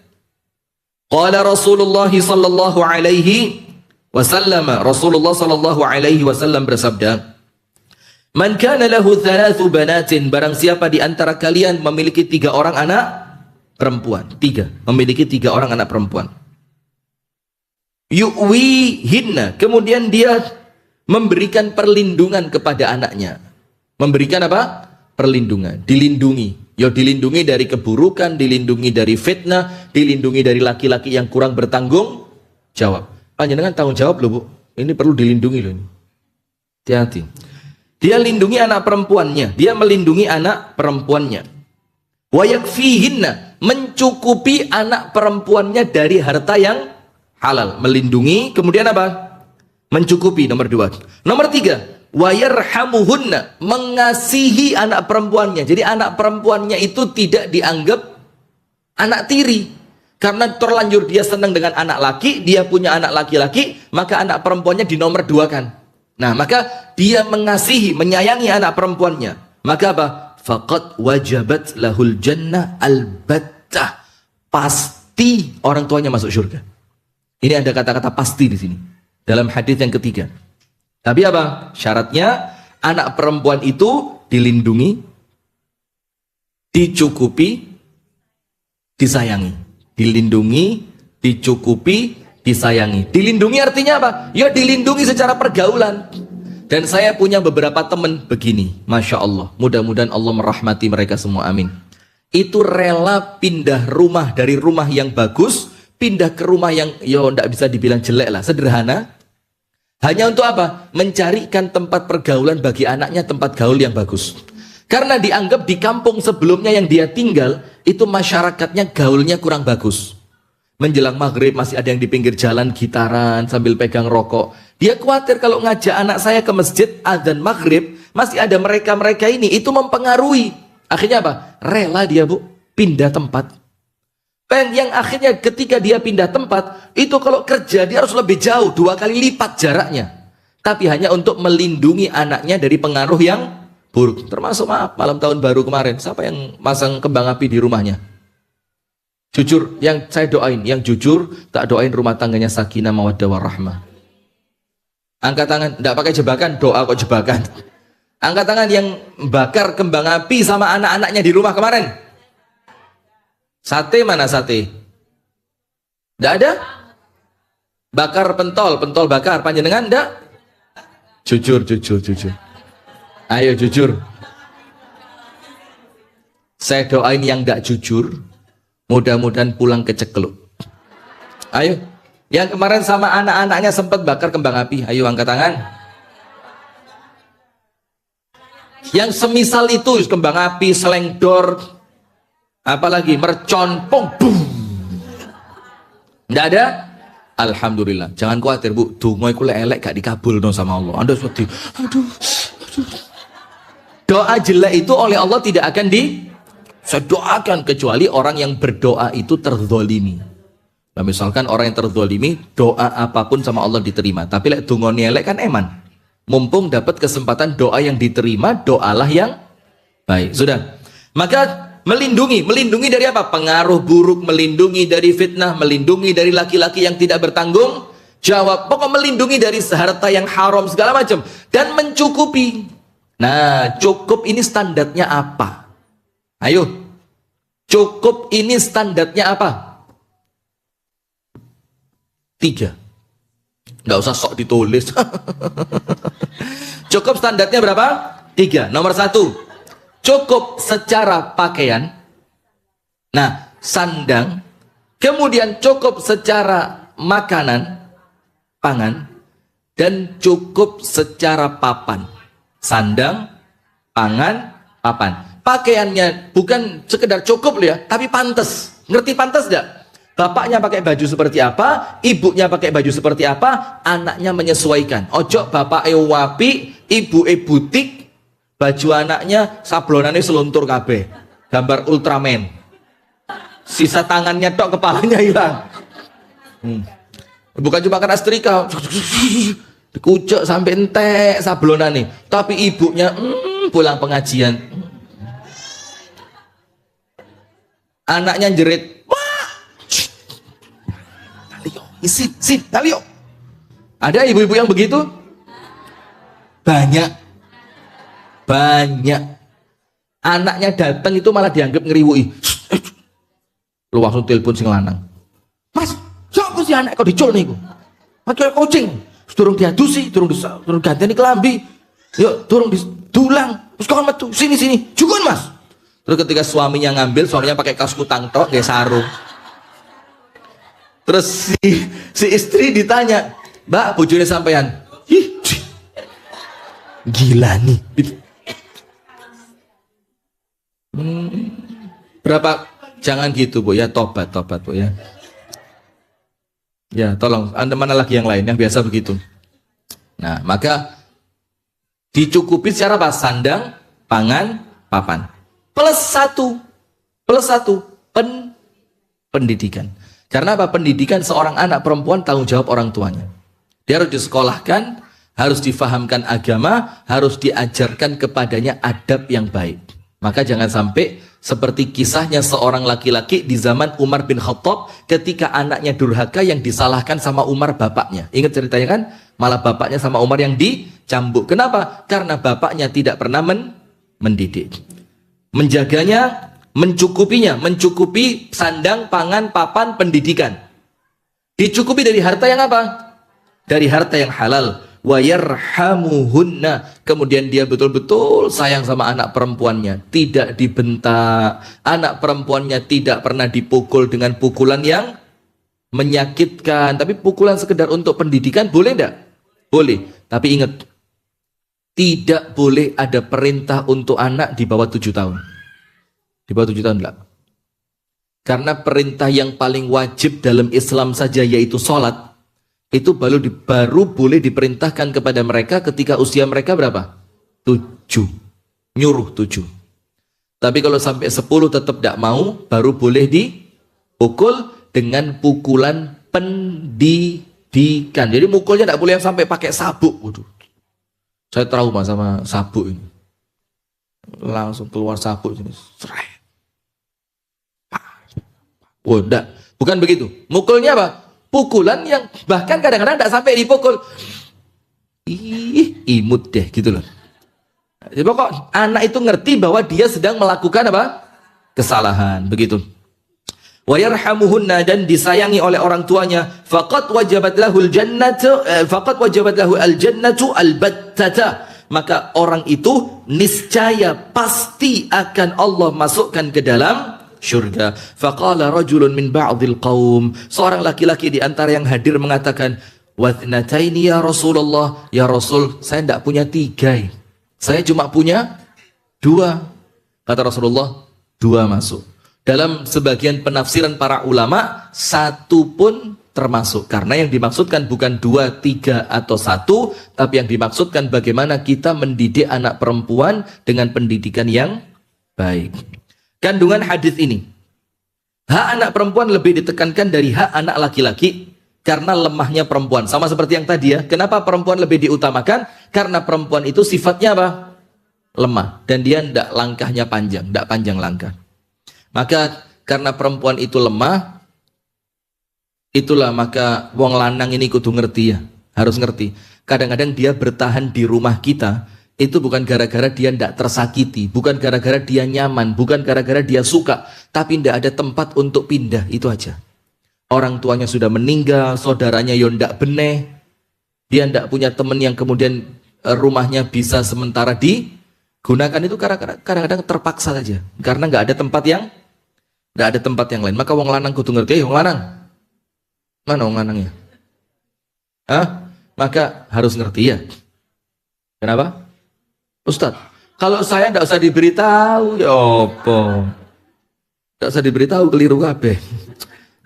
qala Rasulullah sallallahu alaihi wasallam, Rasulullah sallallahu alaihi wasallam bersabda, man kana lahu thalathu banatin, barang siapa di antara kalian memiliki 3 orang anak perempuan, memiliki 3 orang anak perempuan, yu'wihinna, kemudian dia memberikan perlindungan kepada anaknya. Memberikan apa? Perlindungan, dilindungi. Ya, dilindungi dari keburukan, dilindungi dari fitnah, dilindungi dari laki-laki yang kurang bertanggung jawab. Panjenengan tanggung jawab loh Bu, ini perlu dilindungi loh ini. Hati-hati. Dia lindungi anak perempuannya, dia melindungi anak perempuannya. Wa yakfihinna, mencukupi anak perempuannya dari harta yang halal, melindungi, kemudian apa? Mencukupi, nomor 2. Nomor 3, wa yarhamuhunna, mengasihi anak perempuannya. Jadi anak perempuannya itu tidak dianggap anak tiri, karena terlanjur dia senang dengan anak laki, dia punya anak laki-laki, maka anak perempuannya dinomor 2 kan. Nah, maka dia mengasihi, menyayangi anak perempuannya. Maka apa? Faqad wajabat lahul jannah albattah, pasti orang tuanya masuk surga. Ini ada kata-kata pasti di sini dalam hadis yang ketiga. Tapi apa? Syaratnya anak perempuan itu dilindungi, dicukupi, disayangi. Dilindungi, dicukupi, disayangi. Dilindungi artinya apa? Ya dilindungi secara pergaulan. Dan saya punya beberapa teman begini, Masya Allah. Mudah-mudahan Allah merahmati mereka semua, amin. Itu rela pindah rumah dari rumah yang bagus, pindah ke rumah yang tidak bisa dibilang jelek lah, sederhana. Hanya untuk apa? Mencarikan tempat pergaulan bagi anaknya, tempat gaul yang bagus. Karena dianggap di kampung sebelumnya yang dia tinggal, itu masyarakatnya gaulnya kurang bagus. Menjelang maghrib masih ada yang di pinggir jalan gitaran sambil pegang rokok. Dia khawatir kalau ngajak anak saya ke masjid adzan maghrib, masih ada mereka-mereka ini, itu mempengaruhi. Akhirnya apa? Rela dia bu, pindah tempat. Yang akhirnya ketika dia pindah tempat, itu kalau kerja dia harus lebih jauh, 2 kali lipat jaraknya. Tapi hanya untuk melindungi anaknya dari pengaruh yang buruk. Termasuk maaf, malam tahun baru kemarin, siapa yang masang kembang api di rumahnya? Jujur, yang saya doain, yang jujur, tak doain rumah tangganya sakinah mawaddah warahmah. Angkat tangan, tidak pakai jebakan, doa kok jebakan. Angkat tangan yang bakar kembang api sama anak-anaknya di rumah kemarin. Sate mana sate? Tidak ada? Bakar pentol, pentol bakar, panjenengan tidak? Jujur, jujur, jujur. Ayo jujur. Saya doain yang tidak jujur, mudah-mudahan pulang kecekluk. Ayo. Yang kemarin sama anak-anaknya sempat bakar kembang api, ayo angkat tangan. Yang semisal itu kembang api, selengdor, apalagi mercon, pong, boom. Tidak ada? Alhamdulillah. Jangan khawatir bu, donga iku lek elek gak dikabul no sama Allah. Anda sedih. Aduh. Doa jelek itu oleh Allah tidak akan saya doakan kecuali orang yang berdoa itu terzolimi. Nah, misalkan orang yang terzolimi, doa apapun sama Allah diterima. Tapi lek dungone elek kan eman. Mumpung dapat kesempatan doa yang diterima, doalah yang baik. Sudah. Maka melindungi dari apa? Pengaruh buruk, melindungi dari fitnah, melindungi dari laki-laki yang tidak bertanggung jawab. Pokok melindungi dari harta yang haram segala macam dan mencukupi. Nah, cukup ini standarnya apa? Ayo. Cukup ini standarnya apa? 3. Nggak usah sok ditulis. Cukup standarnya berapa? 3. Nomor 1, cukup secara pakaian. Nah, sandang. Kemudian cukup secara makanan, pangan. Dan cukup secara papan. Sandang, pangan, papan. Pakaiannya bukan sekedar cukup ya, tapi pantas. Ngerti pantas enggak? Bapaknya pakai baju seperti apa, ibunya pakai baju seperti apa, anaknya menyesuaikan. Ojo bapak wapi, ibu butik, baju anaknya sablonannya seluntur kabeh, gambar Ultraman. Sisa tangannya tok, kepalanya hilang. Bukan cuma karena setrika, dikucek sampai entek sablonannya. Tapi ibunya pulang pengajian, anaknya jerit, Sin, Talio. Ada ibu-ibu yang begitu? Banyak. Anaknya datang itu malah dianggap ngeriwui. Lu langsung telepon sing lanang. Mas, siapa sih anak kau dicul nih? Pakai kucing. Turun diadusi, turun ganteni kelambi. Yuk, turun dulang. Terus kau metu sini. Jukun mas. Terus ketika suaminya ngambil, suaminya pakai kaos kutang tok, kayak sarung. Terus si istri ditanya, Mbak, bojone sampean, gila nih. Berapa? Jangan gitu bu ya, tobat bu ya. Ya tolong, Anda mana lagi yang lain yang biasa begitu. Nah maka dicukupi secara apa? Sandang, pangan, papan. Plus satu pendidikan. Karena apa? Pendidikan seorang anak perempuan tanggung jawab orang tuanya. Dia harus disekolahkan, harus difahamkan agama, harus diajarkan kepadanya adab yang baik. Maka jangan sampai seperti kisahnya seorang laki-laki di zaman Umar bin Khattab ketika anaknya durhaka yang disalahkan sama Umar bapaknya. Ingat ceritanya kan? Malah bapaknya sama Umar yang dicambuk. Kenapa? Karena bapaknya tidak pernah mendidik. Menjaganya, mencukupi sandang, pangan, papan, pendidikan. Dicukupi dari harta yang apa? Dari harta yang halal. Wa yarhamuhunna. Kemudian dia betul-betul sayang sama anak perempuannya, tidak dibentak. Anak perempuannya tidak pernah dipukul dengan pukulan yang menyakitkan, tapi pukulan sekedar untuk pendidikan boleh enggak? Boleh. Tapi ingat, tidak boleh ada perintah untuk anak di bawah 7 tahun. Di bawah 7 tahun enggak. Karena perintah yang paling wajib dalam Islam saja yaitu sholat, itu baru boleh diperintahkan kepada mereka ketika usia mereka berapa? 7. Nyuruh 7. Tapi kalau sampai 10 tetap tidak mau, baru boleh dipukul dengan pukulan pendidikan. Jadi mukulnya tidak boleh yang sampai pakai sabuk. Waduh, saya trauma sama sabuk ini. Langsung keluar sabuk ini. Oh, enggak. Bukan begitu. Mukulnya apa? Pukulan yang bahkan kadang-kadang tidak sampai dipukul. Imut deh gitu loh. Jadi pokok anak itu ngerti bahwa dia sedang melakukan apa? Kesalahan, begitu. Wa yarhamuhunna, dan disayangi oleh orang tuanya. Faqad wajabat lahul jannatu al-jannatu al-battata. Maka orang itu niscaya pasti akan Allah masukkan ke dalam syurga. Faqala rajulun min ba'dil qaum, seorang laki-laki di antara yang hadir mengatakan, wathnataini ya Rasulullah, ya Rasul, saya tidak punya 3, saya cuma punya 2. Kata Rasulullah, 2 masuk. Dalam sebagian penafsiran para ulama, 1 pun termasuk, karena yang dimaksudkan bukan 2, 3 atau 1, tapi yang dimaksudkan bagaimana kita mendidik anak perempuan dengan pendidikan yang baik. Kandungan hadis ini, hak anak perempuan lebih ditekankan dari hak anak laki-laki karena lemahnya perempuan. Sama seperti yang tadi ya, kenapa perempuan lebih diutamakan? Karena perempuan itu sifatnya apa? Lemah, dan dia tidak langkahnya panjang, tidak panjang langkah. Maka karena perempuan itu lemah, itulah maka wong lanang ini kudu ngerti ya, harus ngerti. Kadang-kadang dia bertahan di rumah kita, itu bukan gara-gara dia tidak tersakiti, bukan gara-gara dia nyaman, bukan gara-gara dia suka, tapi tidak ada tempat untuk pindah, itu aja. Orang tuanya sudah meninggal, saudaranya yo ndak beneh, dia ndak punya teman yang kemudian rumahnya bisa sementara digunakan, itu kadang-kadang terpaksa saja, karena nggak ada tempat yang lain. Maka wong lanang kudu ngerti, wong lanang, mana wong lanangnya? Maka harus ngerti ya. Kenapa? Ustadz, kalau saya tidak usah diberitahu, ya apa? Tidak usah diberitahu, keliru kabeh.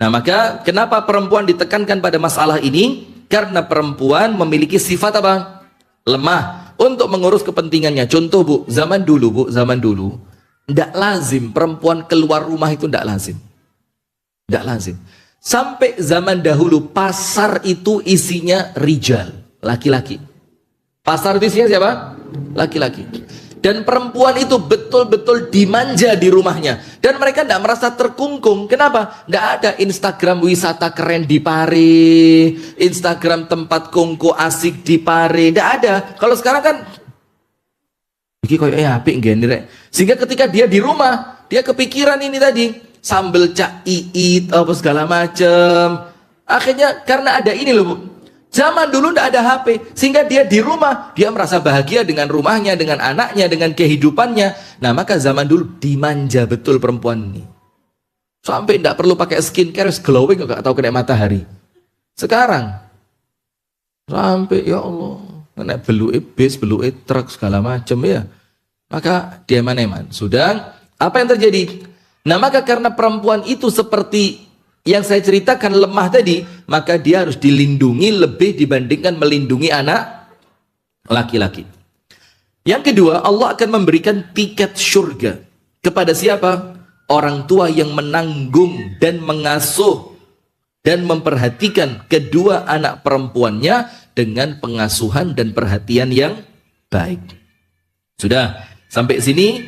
Nah, maka kenapa perempuan ditekankan pada masalah ini? Karena perempuan memiliki sifat apa? Lemah untuk mengurus kepentingannya. Contoh Bu, zaman dulu tidak lazim perempuan keluar rumah, itu tidak lazim. Tidak lazim. Sampai zaman dahulu pasar itu isinya rijal, laki-laki. Pasar itu isinya siapa? Laki-laki. Dan perempuan itu betul-betul dimanja di rumahnya. Dan mereka tidak merasa terkungkung. Kenapa? Tidak ada Instagram wisata keren di Pare, Instagram tempat kongko asik di Pare. Tidak ada. Kalau sekarang kan iki koyo apik ngene rek. Sehingga ketika dia di rumah, dia kepikiran ini tadi, sambel cak iit apa segala macam. Akhirnya karena ada ini loh Bu. Zaman dulu tidak ada HP, sehingga dia di rumah, dia merasa bahagia dengan rumahnya, dengan anaknya, dengan kehidupannya. Nah, maka zaman dulu dimanja betul perempuan ini. Sampai tidak perlu pakai skincare, glowing, nggak tahu kena matahari. Sekarang, sampai ya Allah, kena beluit bis, beluit truk segala macam ya. Maka dia eman-eman. Sudah, apa yang terjadi? Nah, maka karena perempuan itu seperti yang saya ceritakan lemah tadi, maka dia harus dilindungi lebih dibandingkan melindungi anak laki-laki. Yang kedua, Allah akan memberikan tiket surga kepada siapa? Orang tua yang menanggung dan mengasuh dan memperhatikan kedua anak perempuannya dengan pengasuhan dan perhatian yang baik. Sudah, sampai sini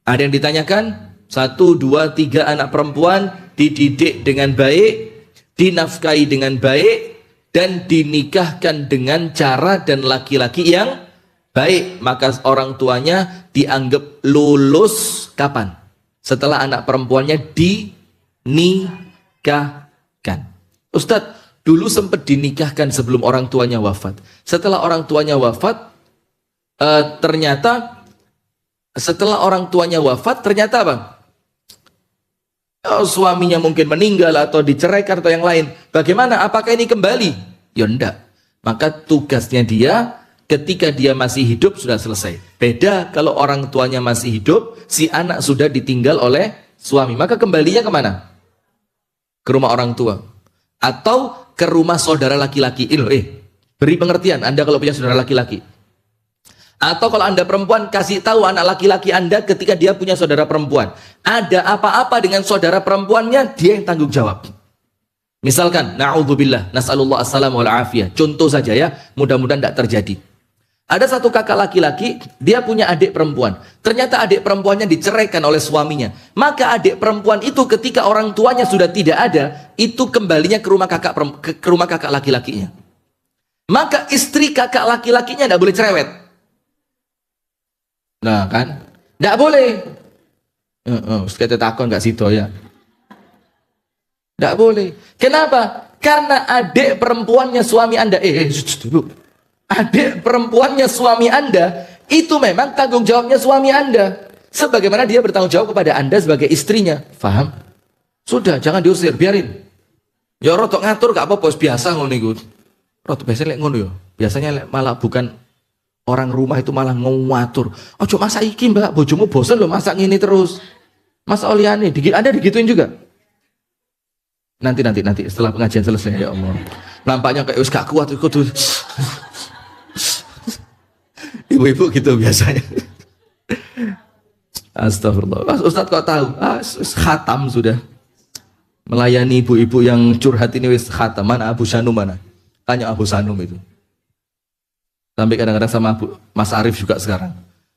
ada yang ditanyakan? 1, 2, 3 anak perempuan dididik dengan baik, dinafkahi dengan baik, dan dinikahkan dengan cara dan laki-laki yang baik, maka orang tuanya dianggap lulus kapan? Setelah anak perempuannya dinikahkan. Ustadz, dulu sempat dinikahkan sebelum orang tuanya wafat. Setelah orang tuanya wafat, ternyata apa? Suaminya mungkin meninggal atau diceraikan atau yang lain. Bagaimana? Apakah ini kembali? Ya enggak. Maka tugasnya dia ketika dia masih hidup sudah selesai. Beda kalau orang tuanya masih hidup, si anak sudah ditinggal oleh suami. Maka kembalinya kemana? Ke rumah orang tua. atau ke rumah saudara laki-laki. Beri pengertian Anda kalau punya saudara laki-laki. Atau kalau Anda perempuan, kasih tahu anak laki-laki Anda ketika dia punya saudara perempuan. Ada apa-apa dengan saudara perempuannya, dia yang tanggung jawab. Misalkan, na'udzubillah, nas'alullah assalamu wal afiyah. Contoh saja ya, mudah-mudahan tidak terjadi. Ada satu kakak laki-laki, dia punya adik perempuan. Ternyata adik perempuannya diceraikan oleh suaminya. Maka adik perempuan itu ketika orang tuanya sudah tidak ada, itu kembalinya ke rumah kakak laki-lakinya. Maka istri kakak laki-lakinya tidak boleh cerewet. Nah kan, tidak boleh. Kita takon nggak situ ya. Tidak boleh. Kenapa? Karena adik perempuannya suami Anda. Dulu. Adik perempuannya suami Anda itu memang tanggung jawabnya suami Anda. Sebagaimana dia bertanggung jawab kepada Anda sebagai istrinya. Faham? Sudah, jangan diusir, biarin. Ya rotok ngatur gak apa-apa, biasa ngono iku. Rotok biasanya ngono ya. Biasanya malah bukan orang rumah itu malah ngatur. Ojo masa iki Mbak, bojomu bosan loh masak ini terus. Masa oliane, Anda digituin juga? Nanti setelah pengajian selesai ya Allah. Nampaknya kayak wis gak kuat ikut. Ibu-ibu gitu biasanya. Astagfirullah. Ustadz kok tahu? Khatam sudah. Melayani ibu-ibu yang curhat ini wis khatam. Mana Abu Sanum mana? Tanya Abu Sanum itu. Sampai kadang-kadang sama Mas Arif juga sekarang.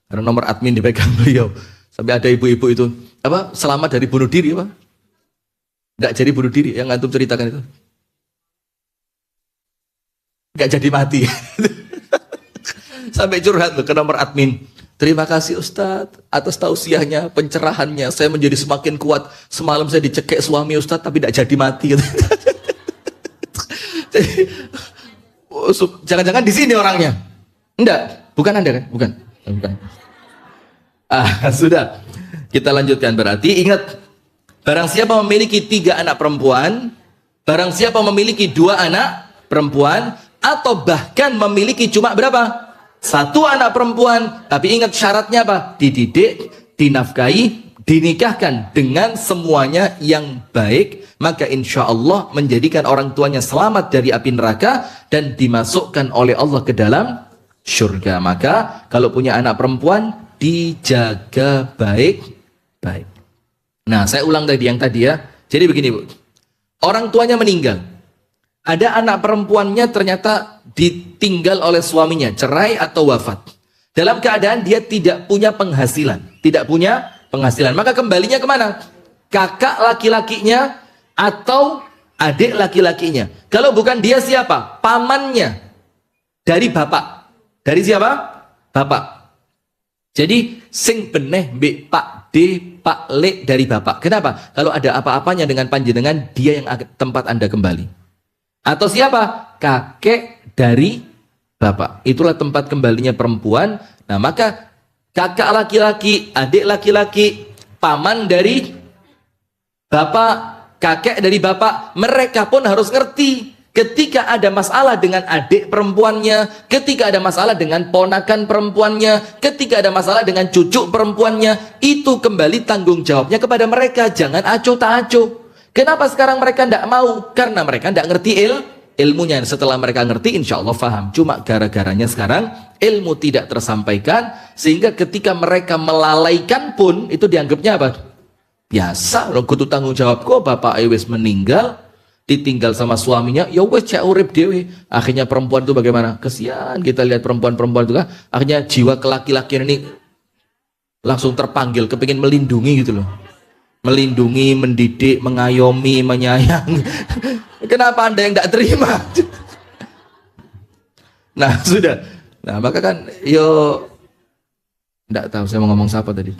Karena nomor admin dipegang beliau. Sampai ada ibu-ibu itu apa? Selamat dari bunuh diri apa? Enggak jadi bunuh diri yang antum ceritakan itu. Enggak jadi mati. Sampai curhat ke nomor admin. Terima kasih Ustadz atas tausiahnya, pencerahannya. Saya menjadi semakin kuat. Semalam saya dicekek suami Ustadz tapi tidak jadi mati. Jangan-jangan di sini orangnya. Enggak, bukan Anda kan? Bukan. Sudah. Kita lanjutkan berarti. Ingat, barang siapa memiliki 3 anak perempuan, barang siapa memiliki 2 anak perempuan, atau bahkan memiliki cuma berapa? 1 anak perempuan, tapi ingat syaratnya apa? Dididik, dinafkahi, dinikahkan dengan semuanya yang baik, maka insya Allah menjadikan orang tuanya selamat dari api neraka dan dimasukkan oleh Allah ke dalam surga. Maka kalau punya anak perempuan, dijaga baik-baik. Nah, saya ulang tadi yang tadi ya. Jadi begini Bu, orang tuanya meninggal. Ada anak perempuannya ternyata ditinggal oleh suaminya, cerai atau wafat. Dalam keadaan dia tidak punya penghasilan. Maka kembalinya kemana? Kakak laki-lakinya atau adik laki-lakinya. Kalau bukan dia siapa? Pamannya. Dari bapak. Dari siapa? Bapak. Jadi sing beneh mbek Pak D, Pak Le dari bapak. Kenapa? Kalau ada apa-apanya dengan panjenengan, dia yang tempat Anda kembali. Atau siapa? Kakek dari bapak. Itulah tempat kembalinya perempuan. Nah, maka kakak laki-laki, adik laki-laki, paman dari bapak, kakek dari bapak, mereka pun harus ngerti ketika ada masalah dengan adik perempuannya, ketika ada masalah dengan ponakan perempuannya, ketika ada masalah dengan cucu perempuannya, itu kembali tanggung jawabnya kepada mereka. Jangan acuh tak acuh. Kenapa sekarang mereka tidak mau? Karena mereka tidak ngerti ilmunya. Setelah mereka ngerti, insya Allah faham. Cuma gara-garanya sekarang ilmu tidak tersampaikan, sehingga ketika mereka melalaikan pun itu dianggapnya apa? Biasa. Lo kudu tanggung jawab kok, bapak wis meninggal, ditinggal sama suaminya, ya wes cek urip dewe. Akhirnya perempuan itu bagaimana? Kesian kita lihat perempuan-perempuan itu kan. Akhirnya jiwa kelaki-lakian ini langsung terpanggil, kepingin melindungi gitu loh. Melindungi, mendidik, mengayomi, menyayangi. Kenapa Anda yang tidak terima? Nah sudah. Nah maka kan tidak tahu saya mau ngomong siapa tadi.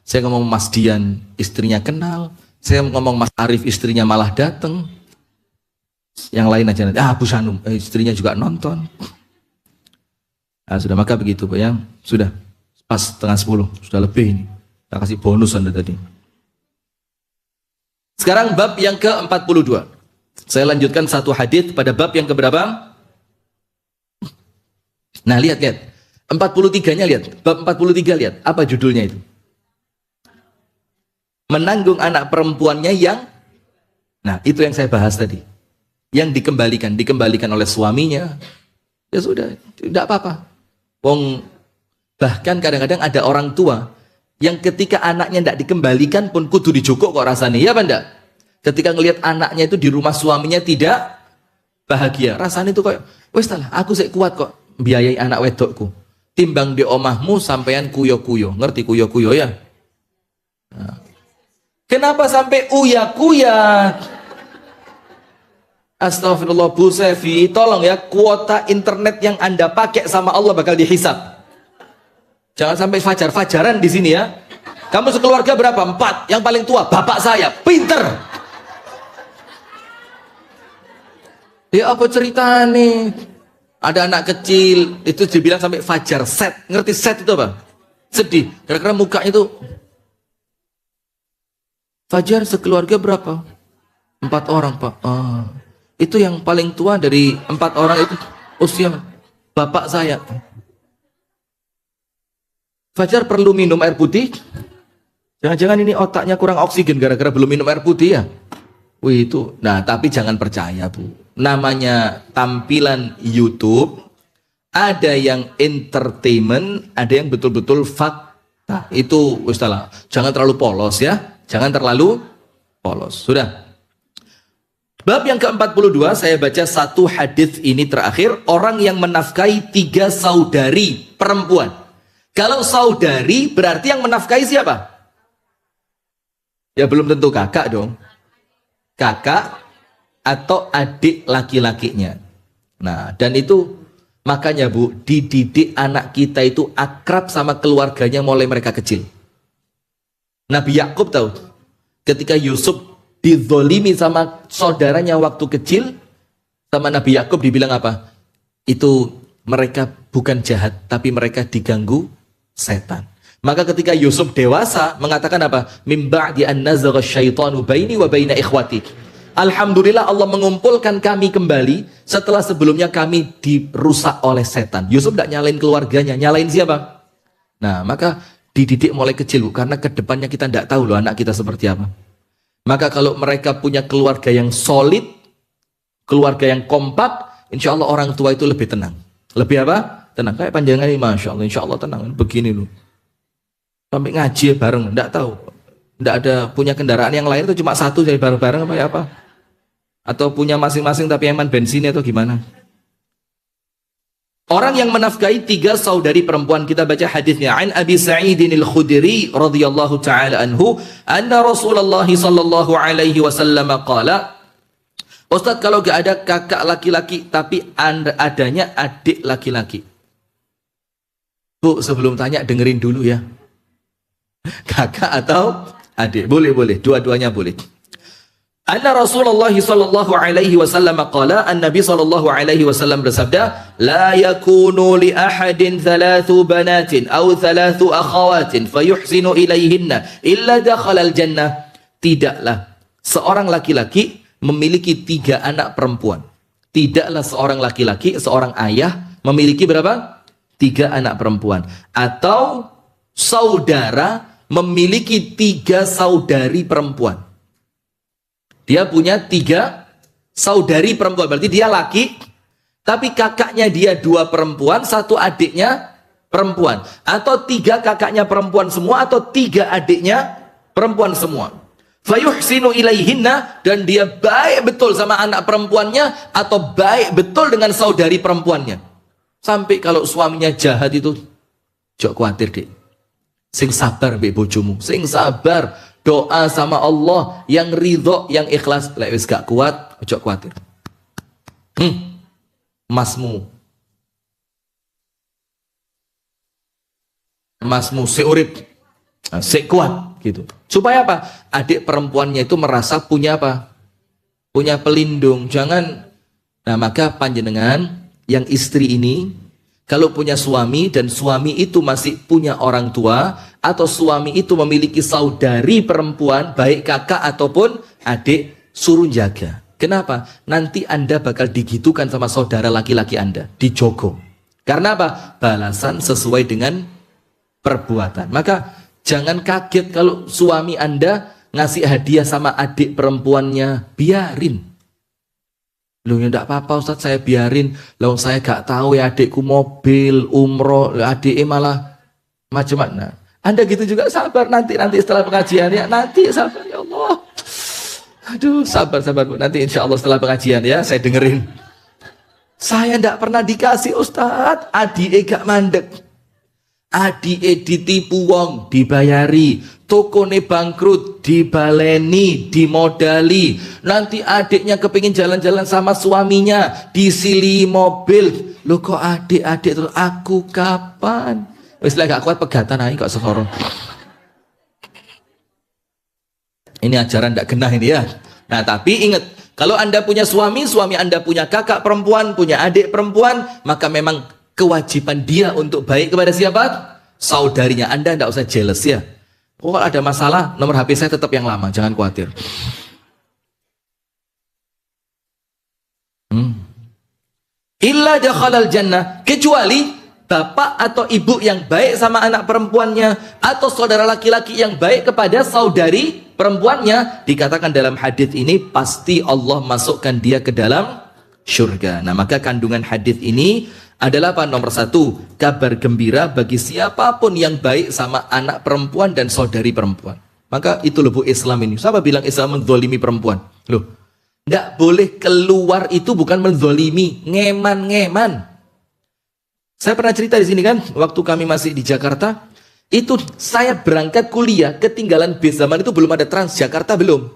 Saya ngomong Mas Dian, istrinya kenal. Saya ngomong Mas Arif, istrinya malah datang. Yang lain aja nanti. Abu Sanum, istrinya juga nonton. Nah sudah, maka begitu Pak ya. Sudah pas 9:30, sudah lebih ini. Kita kasih bonus Anda tadi. Sekarang bab yang ke-42. Saya lanjutkan satu hadis pada bab yang keberapa? Nah, lihat. 43-nya lihat. Bab 43 lihat. Apa judulnya itu? Menanggung anak perempuannya yang Nah, itu yang saya bahas tadi. Yang dikembalikan oleh suaminya. Ya sudah, tidak apa-apa. Wong, bahkan kadang-kadang ada orang tua yang ketika anaknya tidak dikembalikan pun kudu dijukuk kok rasanya. Ya apa enggak? Ketika ngelihat anaknya itu di rumah suaminya tidak bahagia, rasanya itu kayak, wes lah, aku sih kuat kok biayai anak wedokku. Timbang di omahmu sampean kuyo-kuyo. Ngerti kuyo-kuyo ya? Nah. Kenapa sampai uya-kuya? Astagfirullah Bu Sevi, tolong ya, kuota internet yang Anda pakai sama Allah bakal dihisap. Jangan sampai fajar-fajaran di sini ya. Kamu sekeluarga berapa? 4. Yang paling tua bapak saya, pinter. Ya apa cerita nih? Ada anak kecil itu dibilang sampai fajar set. Ngerti set itu apa? Sedih. Kira-kira mukanya itu. Fajar sekeluarga berapa? 4 orang Pak. Itu yang paling tua dari 4 orang itu usia bapak saya. Fajar perlu minum air putih. Jangan-jangan ini otaknya kurang oksigen gara-gara belum minum air putih ya. Wih itu. Nah tapi jangan percaya Bu. Namanya tampilan YouTube. Ada yang entertainment, ada yang betul-betul fakta. Itu Ustaz, jangan terlalu polos ya. Jangan terlalu polos. Sudah. Bab yang ke-42 saya baca satu hadis ini terakhir. Orang yang menafkahi 3 saudari perempuan. Kalau saudari berarti yang menafkahi siapa? Ya belum tentu kakak dong. Kakak atau adik laki-lakinya. Nah dan itu makanya Bu, dididik anak kita itu akrab sama keluarganya mulai mereka kecil. Nabi Yakub tahu ketika Yusuf dizolimi sama saudaranya waktu kecil, sama Nabi Yakub dibilang apa? Itu mereka bukan jahat, tapi mereka diganggu setan. Maka ketika Yusuf dewasa mengatakan apa? Mim ba'di an nazagha syaitanu baini wa baina ikhwati. Alhamdulillah Allah mengumpulkan kami kembali setelah sebelumnya kami dirusak oleh setan. Yusuf tidak nyalain keluarganya, nyalain siapa? Nah, maka dididik mulai kecil Bu, karena kedepannya kita tidak tahu loh anak kita seperti apa. Maka kalau mereka punya keluarga yang solid, keluarga yang kompak, insya Allah orang tua itu lebih tenang. Lebih apa? Tenang. Kayak panjangan ini, Masya Allah, insya Allah tenang. Begini loh. Sampai ngaji bareng, tidak tahu. Tidak ada punya kendaraan yang lain, itu cuma satu jadi bareng-bareng apa ya apa? Atau punya masing-masing tapi eman bensinnya atau gimana? Orang yang menafkahi 3 saudari perempuan, kita baca hadisnya. An Abi Sa'idin al-Khudri radhiyallahu taala anhu, anna Rasulullah sallallahu alaihi wasallam qala, Ustaz, kalau gak ada kakak laki-laki tapi adanya adik laki-laki. Bu, sebelum tanya dengerin dulu ya. Kakak atau adik? Boleh, dua-duanya boleh. Anna Rasulullah sallallahu alaihi wasallam qala, an-nabi sallallahu alaihi wasallam bersabda, la yakunu li ahadin 3 banatin aw 3 akhawatin fayuhsinu ilaihinna illa dakhala al-jannah. Tidaklah seorang laki-laki memiliki 3 anak perempuan. Tidaklah seorang laki-laki, seorang ayah memiliki berapa? 3 anak perempuan. Atau saudara memiliki 3 saudari perempuan. Dia punya 3 saudari perempuan. Berarti dia laki, tapi kakaknya dia 2 perempuan, 1 adiknya perempuan. Atau 3 kakaknya perempuan semua, atau 3 adiknya perempuan semua. Fayuhsinu ilaihinna, dan dia baik betul sama anak perempuannya, atau baik betul dengan saudari perempuannya. Sampai kalau suaminya jahat itu, jok khawatir deh. Sing sabar mbek bojomu, sing sabar. Doa sama Allah yang ridho, yang ikhlas. Lek wis gak kuat, ojo khawatir. Masmu seurip, sik kuat gitu. Supaya apa? Adik perempuannya itu merasa punya apa? Punya pelindung. Jangan. Nah, maka panjenengan yang istri ini, kalau punya suami dan suami itu masih punya orang tua, atau suami itu memiliki saudari perempuan, baik kakak ataupun adik, suruh jaga. Kenapa? Nanti Anda bakal digitukan sama saudara laki-laki Anda, dijogo. Karena apa? Balasan sesuai dengan perbuatan. Maka jangan kaget kalau suami Anda ngasih hadiah sama adik perempuannya, biarin. Loh ya enggak apa-apa Ustaz, saya biarin. Loh saya gak tahu ya adikku mobil, umroh, adiknya malah macam-macam. Anda gitu juga sabar nanti setelah pengajian ya. Nanti sabar ya Allah. Aduh sabar Bu. Nanti insya Allah setelah pengajian ya saya dengerin. Saya enggak pernah dikasih Ustaz, adiknya gak mandek. Adike ditipu wong, dibayari, tokone bangkrut, dibaleni, dimodali. Nanti adiknya kepingin jalan-jalan sama suaminya, disili mobil. Loh kok adik-adik terus, aku kapan? Wis lah gak kuat pegatan aja kok sekorong. Ini ajaran ndak genah ini ya. Nah tapi ingat, kalau Anda punya suami Anda punya kakak perempuan, punya adik perempuan, maka memang kewajiban dia untuk baik kepada siapa? Saudarinya. Anda tidak usah jealous ya. Kalau ada masalah, nomor HP saya tetap yang lama, jangan khawatir. Illa dakhalal jannah, kecuali bapak atau ibu yang baik sama anak perempuannya, atau saudara laki-laki yang baik kepada saudari perempuannya, dikatakan dalam hadis ini pasti Allah masukkan dia ke dalam surga. Nah maka kandungan hadis ini adalah apa? Nomor satu, kabar gembira bagi siapapun yang baik sama anak perempuan dan saudari perempuan. Maka itu loh Bu Islam ini. Siapa bilang Islam menzolimi perempuan? Loh, nggak boleh keluar itu bukan menzolimi, ngeman-ngeman. Saya pernah cerita di sini kan, waktu kami masih di Jakarta, itu saya berangkat kuliah, ketinggalan bis. Zaman itu belum ada Transjakarta, belum.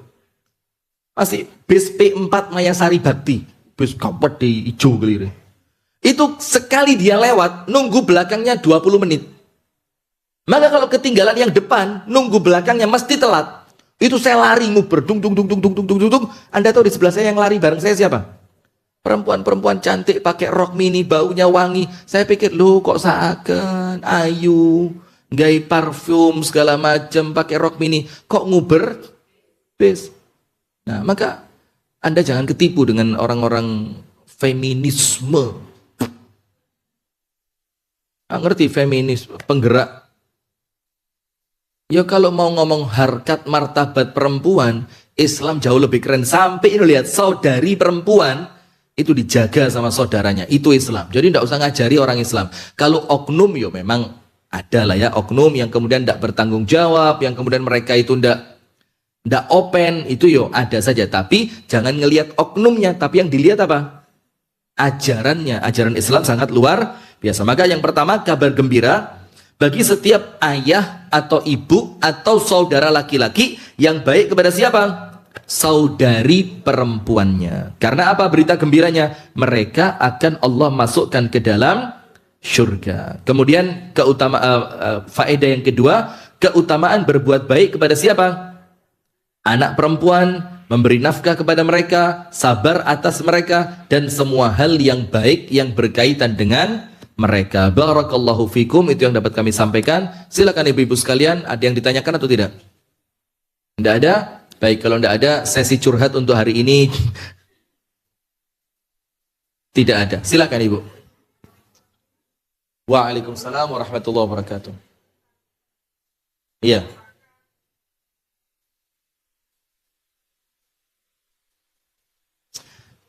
Masih bis P4 Mayasari Bakti, bis kapet di hijau keliru. Itu sekali dia lewat, nunggu belakangnya 20 menit. Maka kalau ketinggalan yang depan, nunggu belakangnya mesti telat. Itu saya lari nguber, dung. Anda tahu di sebelah saya yang lari bareng saya siapa? Perempuan-perempuan cantik pakai rok mini, baunya wangi. Saya pikir, loh kok seakan ayu, gaya parfum segala macam, pakai rok mini, kok nguber bis. Nah, maka Anda jangan ketipu dengan orang-orang feminisme. Ngerti feminis, penggerak. Ya kalau mau ngomong harkat martabat perempuan, Islam jauh lebih keren. Sampai ini lihat, saudari perempuan itu dijaga sama saudaranya. Itu Islam. Jadi tidak usah ngajari orang Islam. Kalau oknum ya memang ada lah ya, oknum yang kemudian tidak bertanggung jawab, yang kemudian mereka itu tidak open, itu yo ada saja. Tapi jangan ngelihat oknumnya, tapi yang dilihat apa? Ajarannya. Ajaran Islam sangat luar biasa. Maka yang pertama, kabar gembira bagi setiap ayah atau ibu atau saudara laki-laki yang baik kepada siapa? Saudari perempuannya. Karena apa berita gembiranya? Mereka akan Allah masukkan ke dalam surga. Kemudian faedah yang kedua, keutamaan berbuat baik kepada siapa? Anak perempuan, memberi nafkah kepada mereka, sabar atas mereka, dan semua hal yang baik yang berkaitan dengan mereka. Barakallahu fikum, itu yang dapat kami sampaikan. Silakan ibu-ibu sekalian, ada yang ditanyakan atau tidak? Tidak ada? Baik, kalau tidak ada, sesi curhat untuk hari ini tidak ada. Silakan ibu. Waalaikumsalam warahmatullahi wabarakatuh. Iya.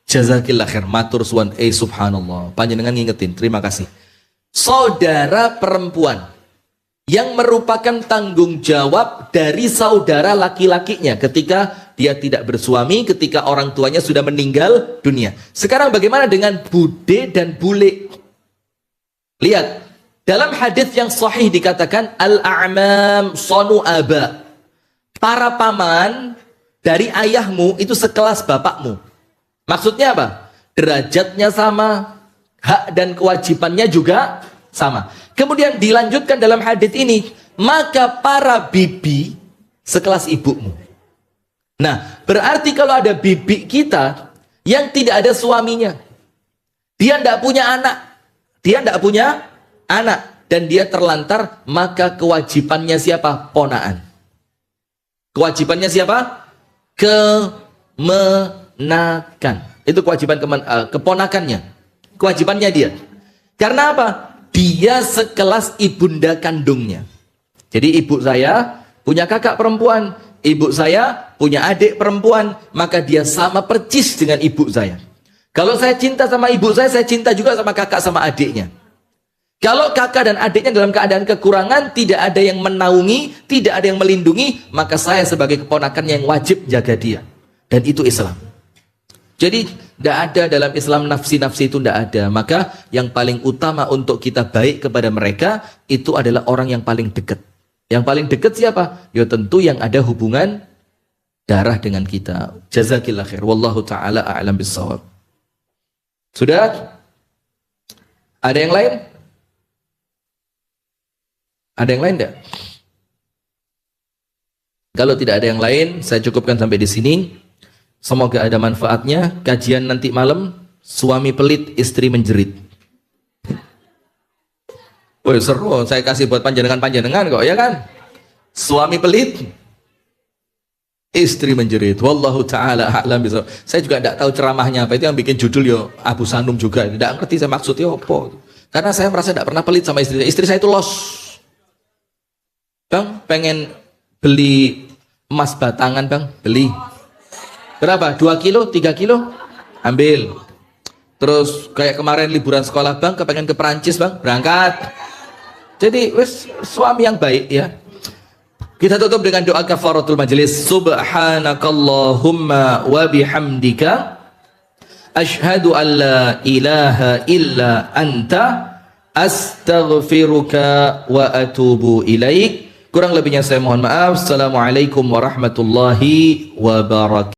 Jazakillah khair, matur suwan, subhanallah. Panjenengan ngingetin, terima kasih. Saudara perempuan yang merupakan tanggung jawab dari saudara laki-lakinya ketika dia tidak bersuami, ketika orang tuanya sudah meninggal dunia. Sekarang bagaimana dengan bude dan bule? Lihat, dalam hadis yang sahih dikatakan al-a'mam sonu aba. Para paman dari ayahmu itu sekelas bapakmu. Maksudnya apa? Derajatnya sama, hak dan kewajibannya juga sama. Kemudian dilanjutkan dalam hadis ini, maka para bibi sekelas ibumu. Nah, berarti kalau ada bibi kita yang tidak ada suaminya, dia tidak punya anak, dan dia terlantar, maka kewajibannya siapa? Ponaan. Kewajibannya siapa? Kemenakan. Itu kewajiban keponakannya. Kewajibannya dia. Karena apa? Dia sekelas ibunda kandungnya. Jadi ibu saya punya kakak perempuan, ibu saya punya adik perempuan, maka dia sama percis dengan ibu saya. Kalau saya cinta sama ibu saya cinta juga sama kakak sama adiknya. Kalau kakak dan adiknya dalam keadaan kekurangan, tidak ada yang menaungi, tidak ada yang melindungi, maka saya sebagai keponakan yang wajib jaga dia. Dan itu Islam. Jadi tidak ada dalam Islam nafsi-nafsi, itu tidak ada. Maka yang paling utama untuk kita baik kepada mereka itu adalah orang yang paling dekat. Yang paling dekat siapa? Ya tentu yang ada hubungan darah dengan kita. Jazakillah khair. Wallahu ta'ala a'lam bissawab. Sudah? Ada yang lain? Ada yang lain tidak? Kalau tidak ada yang lain, saya cukupkan sampai di sini. Semoga ada manfaatnya. Kajian nanti malam, suami pelit, istri menjerit. Woi seru, saya kasih buat panjenengan kok, ya kan? Suami pelit, istri menjerit. Wallahu ta'ala a'lam bishawab. Saya juga tidak tahu ceramahnya apa, itu yang bikin judul yo Abu Sanum juga. Tidak ngerti saya maksudnya apa. Karena saya merasa tidak pernah pelit sama istri. Istri saya itu los. Bang, pengen beli emas batangan bang, beli. Berapa? 2 kilo, 3 kilo? Ambil. Terus kayak kemarin liburan sekolah bang, kepengen ke Perancis bang, berangkat. Jadi wes suami yang baik ya. Kita tutup dengan doa kafaratul majelis. Subhanakallahumma wa bihamdika asyhadu an la ilaha illa anta astaghfiruka wa atubu ilaik. Kurang lebihnya saya mohon maaf. Assalamualaikum warahmatullahi wabarakatuh.